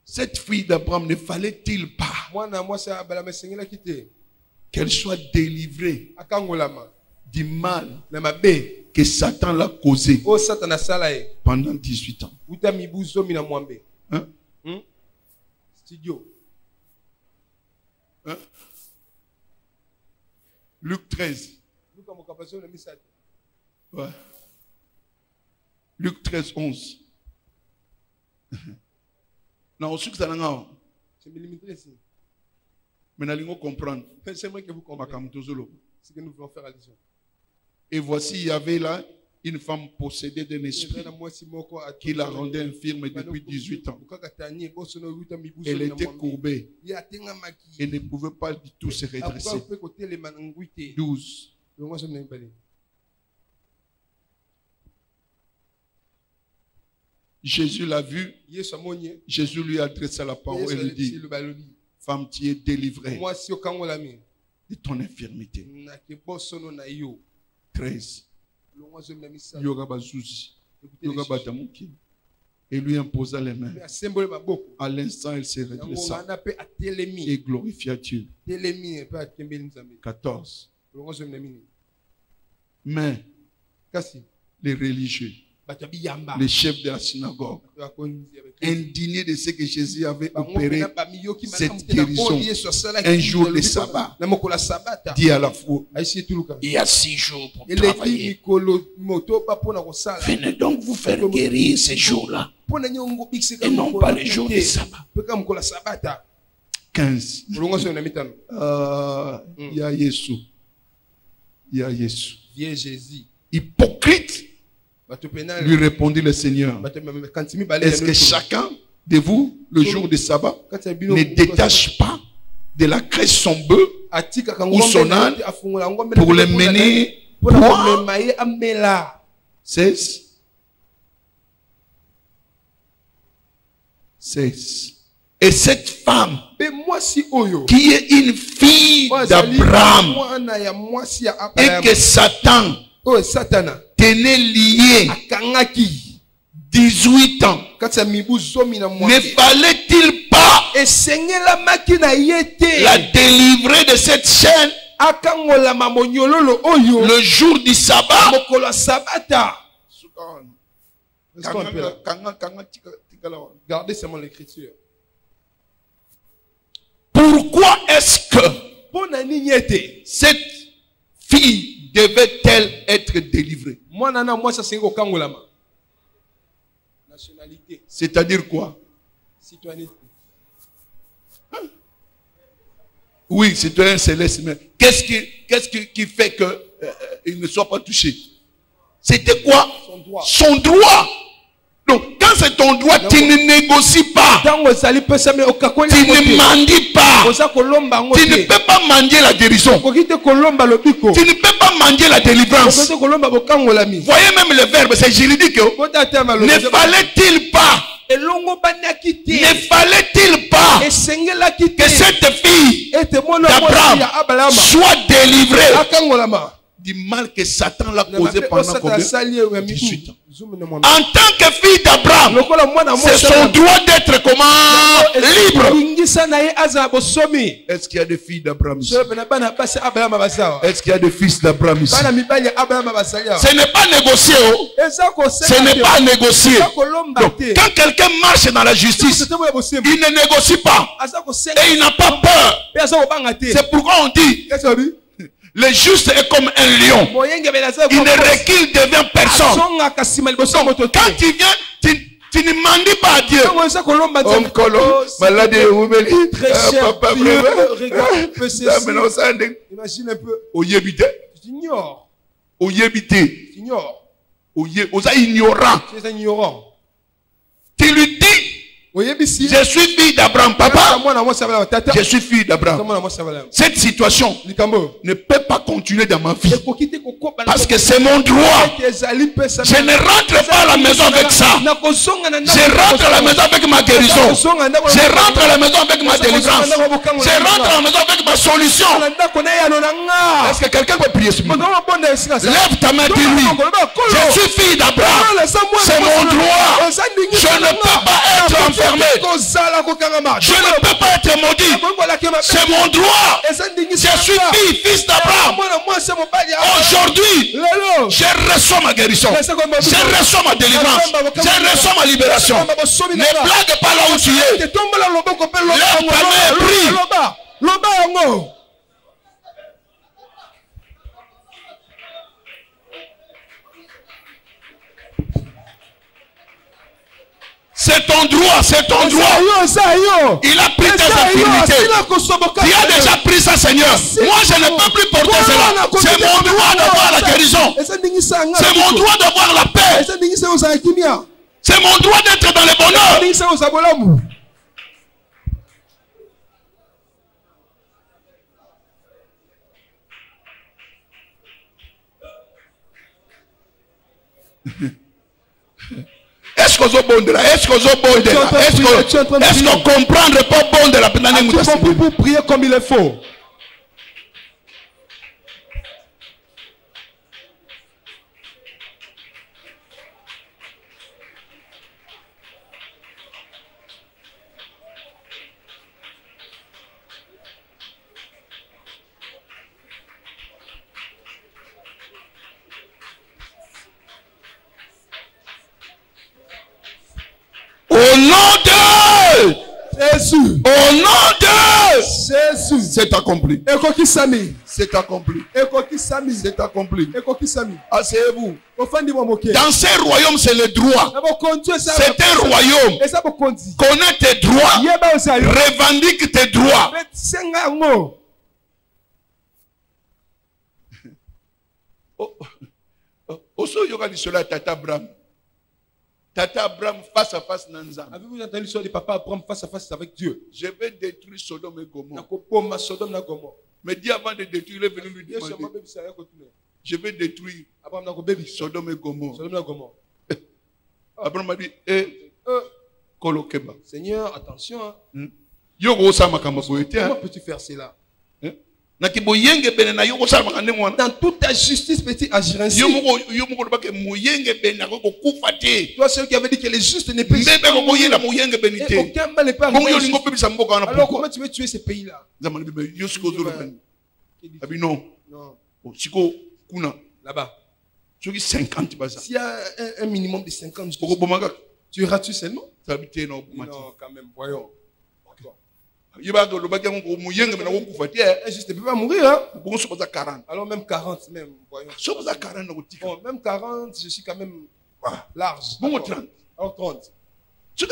Cette fille d'Abraham, ne fallait-il pas qu'elle soit délivrée du mal que Satan l'a causé pendant 18 ans. Hein? Studio. Hein? Luc 13. Ouais. Luc 13, 11. Non, je sais mais nous comprendre. C'est moi que vous comprenez ce que nous voulons faire allusion. Et voici, il y avait là une femme possédée d'un esprit qui la rendait infirme depuis 18 ans. Elle était courbée et ne pouvait pas du tout se redresser. 12. Jésus l'a vu. Jésus lui a adressé la parole et lui dit: femme, tu es délivrée de ton infirmité. 13. Et lui imposa les mains. À l'instant, elle s'est redressa et glorifia Dieu. 14. Mais les religieux, les chefs de la synagogue, indignés de ce que Jésus avait opéré cette guérison un jour de sabbat, dit à la foule: il y a 6 jours pour travailler. Venez donc vous faire guérir ces jours-là et non pas les jours de sabbat. 15. Il y a Jésus. Il y a Jésus. Hypocrite, lui répondit le Seigneur: est-ce que chacun de vous, le jour de sabbat, ne détache pas de la crèche son bœuf ou son âne pour le mener boire? 16. 16. Et cette femme, qui est une fille d'Abraham, et que Satan tenait lié 18 ans, ne fallait-il pas la délivrer de cette chaîne le jour du sabbat? Gardez seulement l'écriture. Pourquoi est-ce que cette fille devait-elle être délivrée? C'est-à-dire quoi? Citoyenneté. Oui, citoyen céleste, mais qu'est-ce qui fait qu'il ne soit pas touché? C'était quoi? Son droit. Donc, quand c'est ton droit, tu ne négocies pas. Tu ne mendies pas. Tu ne peux pas mendier la guérison. Tu ne peux pas mendier la délivrance. Voyez même le verbe, c'est juridique. Ne fallait-il pas? Ne fallait-il pas que cette fille d'Abraham soit délivrée du mal que Satan l'a causé pendant combien? 18 ans. En tant que fille d'Abraham, c'est son droit d'être comment? Libre. Est-ce qu'il y a des filles d'Abraham ici? Est-ce qu'il y a des fils d'Abraham ici? Ce n'est pas négocié. Ce n'est pas négocié. Donc, quand quelqu'un marche dans la justice, il ne négocie pas. Et il n'a pas peur. C'est pourquoi on dit: le juste est comme un lion. Il ne recule devant personne. Donc, quand tu viens, tu ne mendies pas à Dieu. Imagine un peu. Tu ignorant. Tu lui dis: je suis fille d'Abraham, papa. Je suis fille d'Abraham. Cette situation ne peut pas continuer dans ma vie parce que c'est mon droit. Je ne rentre pas à la maison avec ça. Je rentre à la maison avec ma guérison. Je rentre à la maison avec ma délivrance. Je rentre à la maison avec ma solution. Est-ce que quelqu'un peut prier sur moi? Lève ta main, dis-lui: je suis fille d'Abraham. C'est mon droit. Je ne peux pas être enfermé. Je ne peux pas être maudit. C'est mon droit. Je suis fils d'Abraham. Aujourd'hui, je reçois ma guérison. Je reçois ma délivrance. Je reçois ma libération. Ne blague pas là où tu es. Lève ta main et prie. C'est ton droit, c'est ton droit. Il a pris tes infirmités. Tu as déjà pris ça, Seigneur. Moi, je ne peux plus porter cela. C'est mon droit d'avoir la guérison. C'est mon droit d'avoir la paix. C'est mon droit d'être dans le bonheur. Est-ce qu'on comprend pas bon de la peine? Pour prier comme il est faux. Au nom de Jésus. Au nom de Jésus. C'est accompli. C'est accompli. C'est accompli. Asseyez-vous. Dans ces royaumes, c'est le droit. C'est un royaume. Connais tes droits. Revendique tes droits. Tata Abraham. Tata Abraham face à face nanzam. Avez-vous entendu l'histoire de papa Abraham face à face avec Dieu? Je vais détruire Sodome et Gomorrhe. Mais Dieu avant de détruire, il est venu lui demander. Je vais détruire Sodome et Gomorrhe. Abraham a dit, Kolokeba. Seigneur, attention. Comment peux-tu faire cela? Dans toute ta justice petit agir ainsi. Toi celui qui avait dit que les justes ne péchent pas. Et aucun mal n'est pas arrivé. Alors comment tu veux tuer ces pays-là? Non. Là-bas. S'il y a un minimum de 50 jours, tu iras-tu seulement? Non, quand même, voyons. Un juste ne peut pas mourir. Alors même 40, même. Voyons. Bon, même 40, je suis quand même large. Alors 30. Si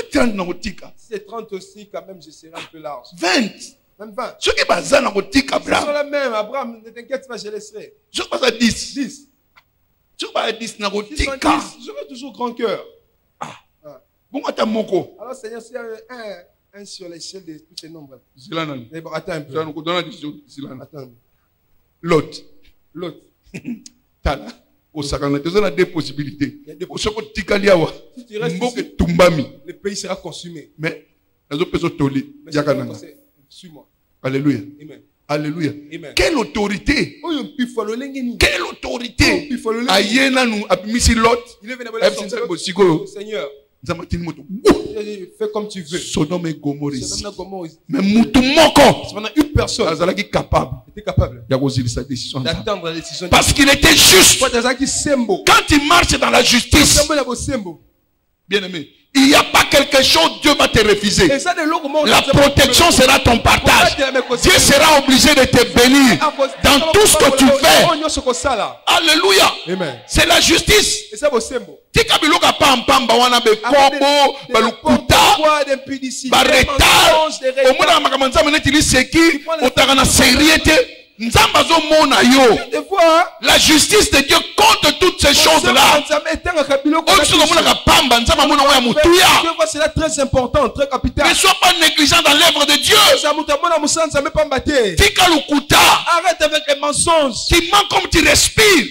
c'est 30 aussi, quand même, je serai un peu large. 20. Même 20. Ceux qui sont la même, Abraham, ne t'inquiète pas, je laisserai. 10. 10. Je veux toujours grand cœur. Alors Seigneur, s'il y a un sur l'échelle de tous ces nombres. Attends un peu. Attends. L'autre. Tala. Il y a deux possibilités. Si tu restes ici, le pays sera consumé. Mais les autres personnes suis-moi. Alléluia. Amen. Alléluia. Amen. Quelle autorité? Quelle autorité? Il est venu Seigneur. Fais comme tu veux. Sodome et Gomorrhe. Mais une personne était capable d'attendre la décision. Parce qu'il était juste. Quand il marche dans la justice, bien aimé, il n'y a pas quelque chose, Dieu va te refuser. La protection sera ton partage. Dieu sera obligé de te bénir dans tout ce que tu fais. Alléluia. C'est la justice. Tika biloka pamba wana be kobo balukuta baretal omuna makamanza meneti liseki otaka seriete nzamba zo mona yo. La justice de Dieu compte toutes ces choses là. C'est très important, très capital. Ne sois pas négligent dans l'œuvre de Dieu. Tika lukuta. Arrête avec les mensonges. Tu mens comme tu respires.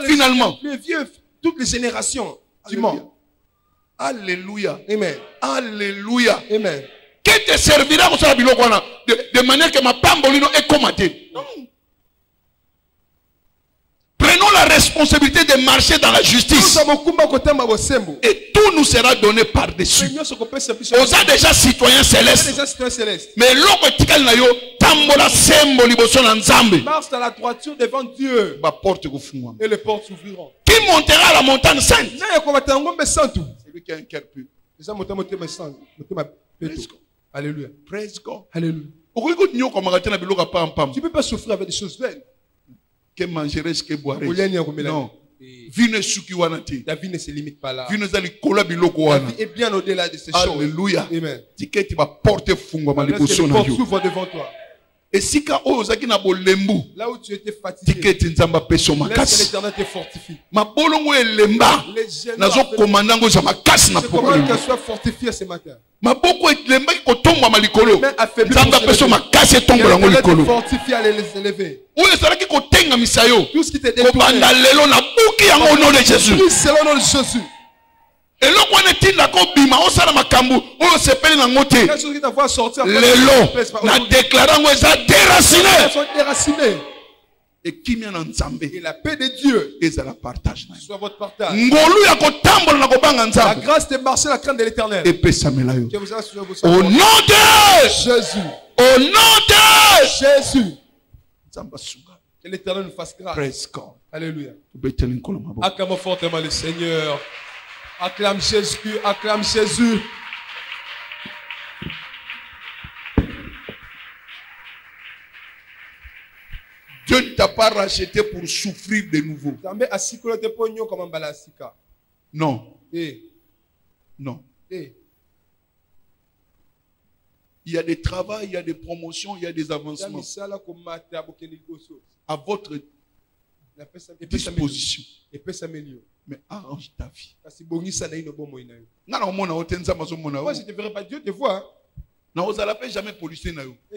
Finalement, les vieux, toutes les générations, tu mens. Alléluia. Amen. Alléluia. Amen. Qui te servira de manière que ma pambolino est commatée. Non. Prenez prenons la responsabilité de marcher dans la justice. Et tout nous sera donné par-dessus. On a déjà citoyens célestes. Mais l'autre marche dans la droiture devant Dieu. Et les portes s'ouvriront. Qui montera à la montagne sainte? C'est lui qui a un cœur pur. Alléluia. Praise God. Alléluia. Tu ne peux pas souffrir avec des choses vaines. Que mangerais-je, que boirais-je? Non. Ta vie ne se limite pas là. Ta vie est bien au-delà de ces choses. Alléluia. Amen. Tu vas porter fungo la porte s'ouvre devant toi. Et si là où tu étais fatigué, laisse que l'Éternel te fortifie. C'est comment qu'elle soit fortifiée ce matin. Fortifié à les élever. Tout ce qui t'est détourné, selon le nom de Jésus. Et là, on est là, on s'en makambu, on se pèle dans moté. Le lot, déclarant que ça déraciné. Et qui vient ensemble? Et la paix de Dieu et ça la partage. Soit votre partage. La grâce de marcher la crainte de l'Éternel. Et paix ça me l'a eu. Au nom de Jésus. Au nom de Jésus. Que l'Éternel nous fasse grâce. Praise God. Alléluia. Acclame fortement le Seigneur. Acclame Jésus, acclame Jésus. Dieu ne t'a pas racheté pour souffrir de nouveau. Non. Non. Il y a des travaux, il y a des promotions, il y a des avancements. À votre disposition. Mais arrange ta vie. Moi, je ne te verrai pas. Dieu te voit. Et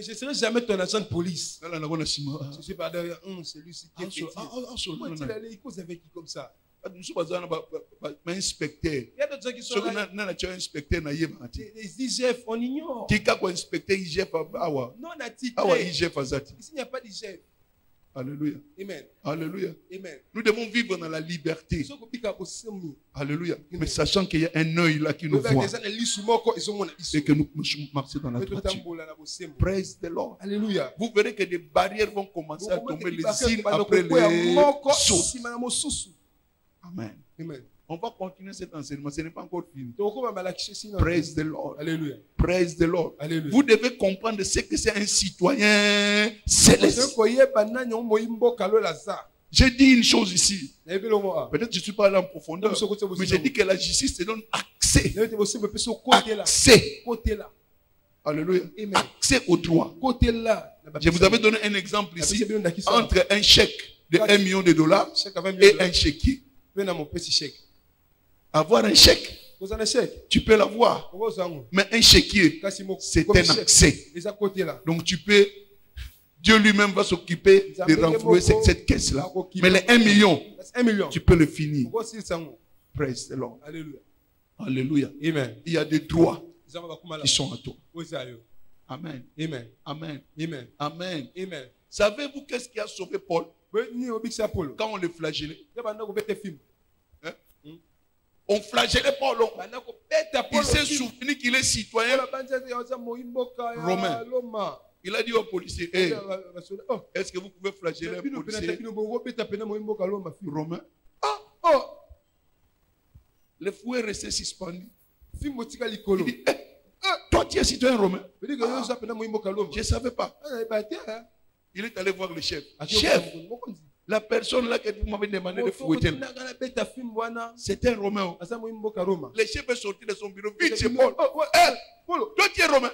je ne serai jamais ton agent de police. Je suis pas derrière celui-ci qui est moi, tu allé cause avec qui comme ça. Il y a d'autres gens qui sont là. Les IGF, on ignore. Non, ici, il n'y a pas d'IGF. Alléluia. Amen. Alléluia. Amen. Nous devons vivre dans la liberté. Alléluia. Mais sachant qu'il y a un œil là qui nous voit. Et que nous marchons dans la droiture. Praise the Lord. Alléluia. Vous verrez que des barrières vont commencer à tomber les unes après les autres. Amen. Amen. On va continuer cet enseignement. Ce n'est pas encore fini. Praise the Lord. Alléluia. Praise the Lord. Alléluia. Vous devez comprendre ce que c'est un citoyen céleste. J'ai dit une chose ici. Peut-être que je ne suis pas allé en profondeur. Mais j'ai dit que la justice te donne accès. Accès. Alléluia. Accès au droit. Je vous avais donné un exemple ici. Entre un chèque de $1 million et un chéquier. Avoir un chèque, tu peux l'avoir. Mais un chéquier, c'est un accès. Donc tu peux, Dieu lui-même va s'occuper de renflouer cette caisse-là. Mais les 1 million, tu peux le finir. Praise the Lord. Alléluia. Amen. Il y a des droits qui sont à toi. Amen. Amen. Amen. Amen. Amen. Amen. Savez-vous qu'est-ce qui a sauvé Paul quand on le flagellait? On flagellait Paul. Il s'est souvenu qu'il est citoyen romain. Il a dit au policier, hey, est-ce que vous pouvez flageller un policier romain? Le fou est resté suspendu. Il dit, hey, toi tu es citoyen romain? Je ne savais pas. Il est allé voir le chef. Chef, la personne là que vous m'avez demandé de fouetter, c'est un Romain. Le chef est sorti de son bureau. Vite, c'est Paul. Toi tu es Romain?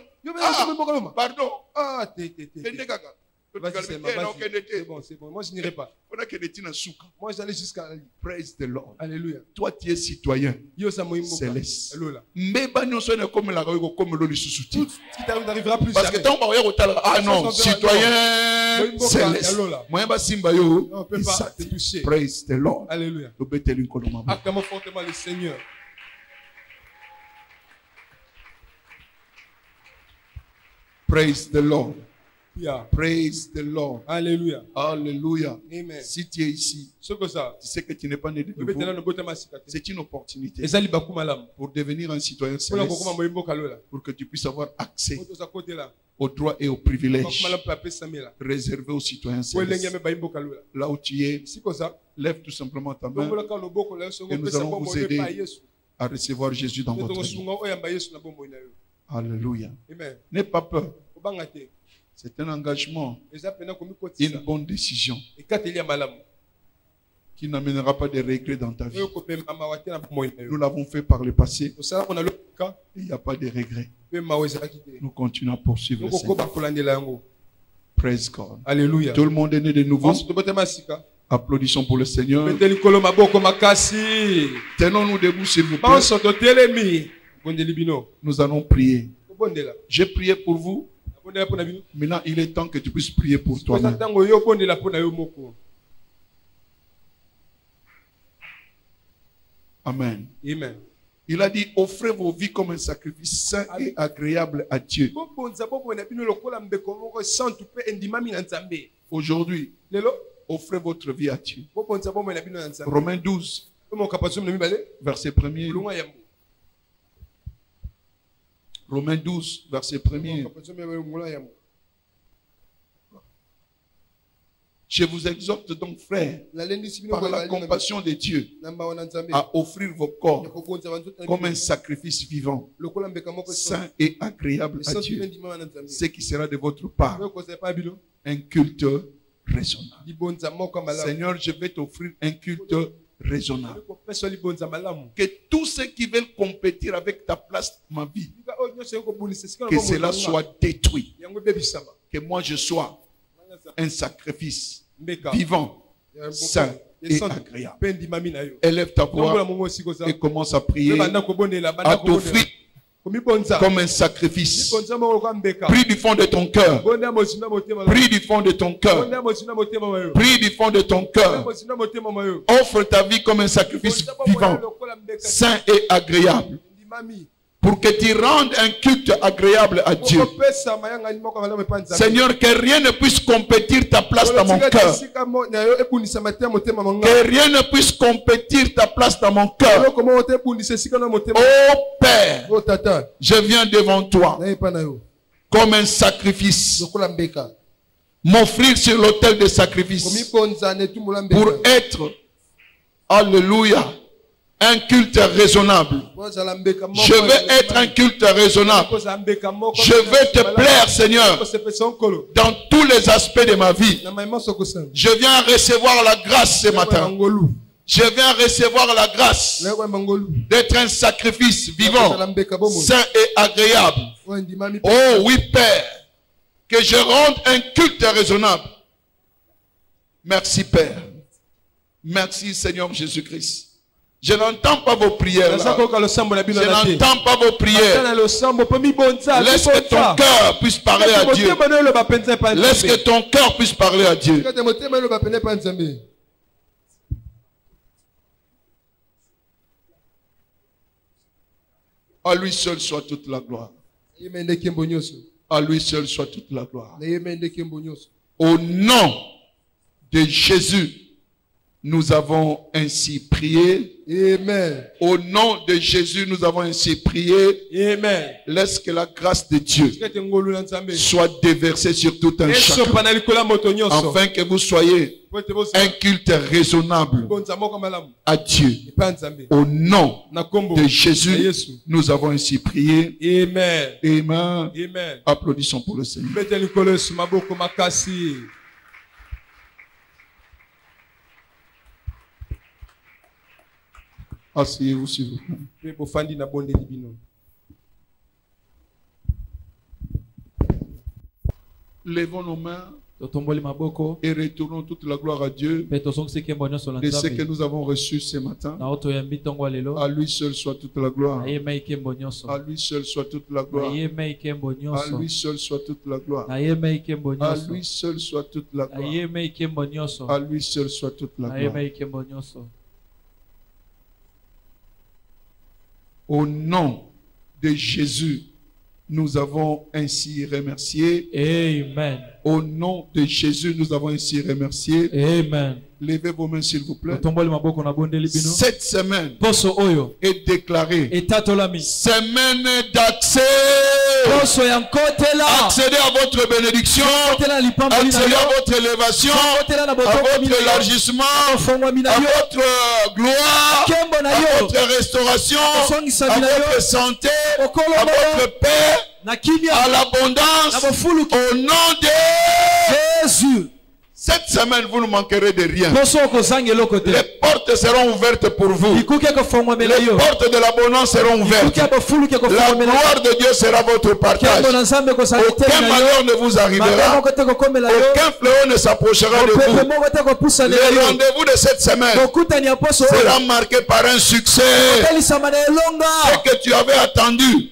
Pardon. C'est bon. Moi, je n'irai pas. Moi, j'allais jusqu'à Ali. Praise the Lord. Alléluia. Toi, tu es citoyen céleste. Tout ce qui t'arrivera plus parce que tant que non, citoyen céleste. Moi, on ne peut pas te toucher. Praise the Lord. Alléluia. Acclamons fortement le Seigneur. Praise the Lord. Praise the Lord. Alléluia. Alléluia. Amen. Si tu es ici, tu sais que tu n'es pas né de nouveau. C'est une opportunité pour devenir un citoyen céleste, pour que tu puisses avoir accès aux droits et aux privilèges réservés aux citoyens célestes. Là où tu es, lève tout simplement ta main et nous allons vous aider à recevoir Jésus dans votre vie. Alléluia. N'aie pas peur. C'est un engagement, une bonne décision qui n'amènera pas de regrets dans ta vie. Nous l'avons fait par le passé. Il n'y a pas de regrets. Nous continuons à poursuivre le Seigneur. Praise God. Alléluia. Tout le monde est né de nouveau. Applaudissons pour le Seigneur. Tenons-nous debout, s'il vous plaît. Nous allons prier. J'ai prié pour vous. Maintenant, il est temps que tu puisses prier pour toi-même. Amen. Amen. Il a dit, offrez vos vies comme un sacrifice saint et agréable à Dieu. Aujourd'hui, offrez votre vie à Dieu. Romains 12, verset 1er. Romains 12, verset 1er. Je vous exhorte donc, frères, par la compassion de Dieu, à offrir vos corps comme un sacrifice vivant, saint et agréable à Dieu, ce qui sera de votre part un culte raisonnable. Seigneur, je vais t'offrir un culte raisonnable. Que tous ceux qui veulent compétir avec ta place dans ma vie, que cela soit détruit. Que moi je sois un sacrifice vivant, saint et agréable. Élève ta voix et commence à prier, à t'offrir comme un sacrifice. Prie du fond de ton cœur. Prie du fond de ton cœur. Prie du fond de ton cœur. Offre ta vie comme un sacrifice vivant, saint et agréable, pour que tu rendes un culte agréable à Dieu. Seigneur, que rien ne puisse compétir ta place dans mon cœur. Que rien ne puisse compétir ta place dans mon cœur. Oh Père, je viens devant toi comme un sacrifice. M'offrir sur l'autel de sacrifice pour être, alléluia, un culte raisonnable. Je veux être un culte raisonnable. Je veux te plaire, Seigneur, dans tous les aspects de ma vie. Je viens recevoir la grâce ce matin. Je viens recevoir la grâce d'être un sacrifice vivant, saint et agréable. Oh oui, Père, que je rende un culte raisonnable. Merci, Père. Merci, Seigneur Jésus-Christ. Je n'entends pas vos prières. Je n'entends pas vos prières. Laisse que ton cœur puisse parler à Dieu. Laisse que ton cœur puisse parler à Dieu. À lui seul soit toute la gloire. À lui seul soit toute la gloire. Au nom de Jésus, nous avons ainsi prié. Amen. Au nom de Jésus, nous avons ainsi prié. Amen. Laisse que la grâce de Dieu soit déversée sur tout un chacun, afin que vous soyez un culte raisonnable à Dieu. Au nom de Jésus, nous avons ainsi prié. Amen. Amen. Amen. Applaudissons pour le Seigneur. Asseyez-vous, s'il vous plaît. Levons nos mains et retournons toute la gloire à Dieu de ce que nous avons reçu ce matin. À lui seul soit toute la gloire. À lui seul soit toute la gloire. À lui seul soit toute la gloire. À lui seul soit toute la gloire. À lui seul soit toute la gloire. Au nom de Jésus, nous avons ainsi remercié. Amen. Au nom de Jésus, nous avons ainsi remercié. Amen. Levez vos mains s'il vous plaît. Cette semaine est déclarée semaine d'accès. Accédez à votre bénédiction, accédez à votre élévation, à votre élargissement, à votre gloire, à votre restauration, à votre santé, à votre paix, à l'abondance, au nom de Jésus. Cette semaine, vous ne manquerez de rien. Les portes seront ouvertes pour vous. Les portes de l'abondance seront ouvertes. La gloire de Dieu sera votre partage. Aucun malheur ne vous arrivera. Aucun fléau ne s'approchera de vous. Le rendez-vous de cette semaine sera marqué par un succès. Ce que tu avais attendu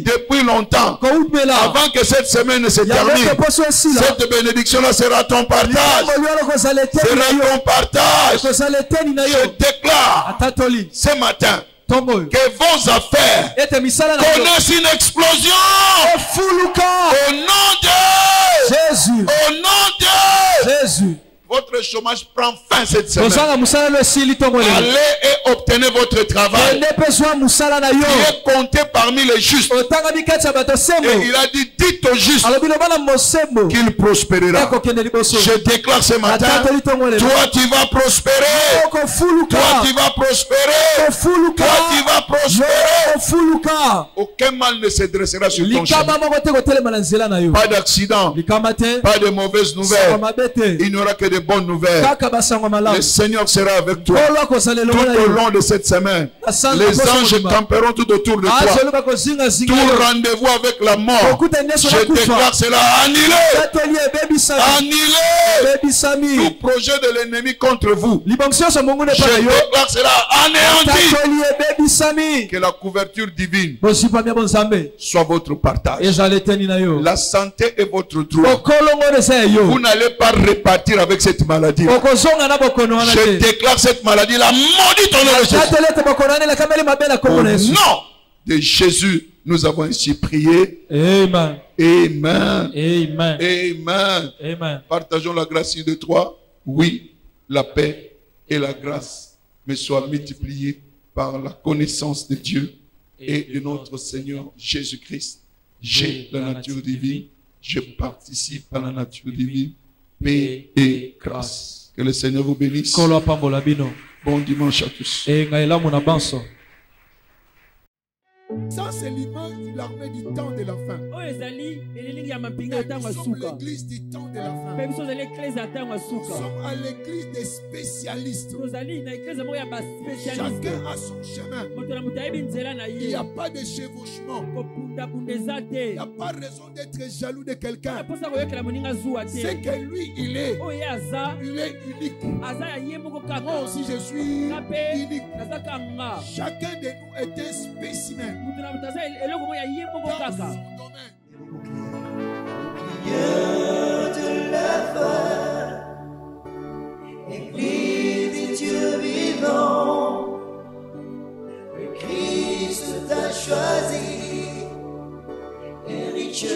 depuis longtemps, avant que cette semaine ne se termine, cette bénédiction-là sera ton partage. Sera ton partage. Je déclare ce matin que vos affaires connaissent une explosion. Au nom de Jésus. Au nom de Jésus. Votre chômage prend fin cette semaine. Allez et obtenez votre travail. Il est compté parmi les justes. Et il a dit, dites aux justes qu'il prospérera. Je déclare ce matin, toi tu vas prospérer. Toi tu vas prospérer. Toi tu vas prospérer. Aucun mal ne se dressera sur ton chemin. Pas d'accident. Pas de mauvaises nouvelles. Il n'y aura que de bonnes nouvelles. Le Seigneur sera avec toi tout au long de cette semaine. Les anges camperont tout autour de toi. Tout rendez-vous avec la mort, je déclare cela annulé. Annulé. Tout projet de l'ennemi contre vous, je déclare cela anéanti. Que la couverture divine soit votre partage. La santé est votre droit. Vous n'allez pas repartir avec cette maladie. Je déclare cette maladie la maudite au nom de Jésus. Au nom de Jésus, nous avons ainsi prié. Amen. Amen. Amen. Amen. Amen. Partageons la grâce de toi. Oui, la paix et la grâce me soient multipliées par la connaissance de Dieu et de notre Seigneur Jésus-Christ. J'ai la nature divine. Je participe à la nature divine. Paix et grâce. Que le Seigneur vous bénisse. Bon dimanche à tous. Ça, c'est l'image de l'armée du temps de la fin. Nous sommes l'église du temps de la fin. Nous sommes à l'église des spécialistes. Chacun a son chemin. Il n'y a pas de chevauchement. Il n'y a pas raison d'être jaloux de quelqu'un. C'est que lui, il est unique. Moi aussi, je suis unique. Chacun de nous est un spécimen. Dieu de la foi, Église du Dieu vivant, le Christ t'a choisi, héritier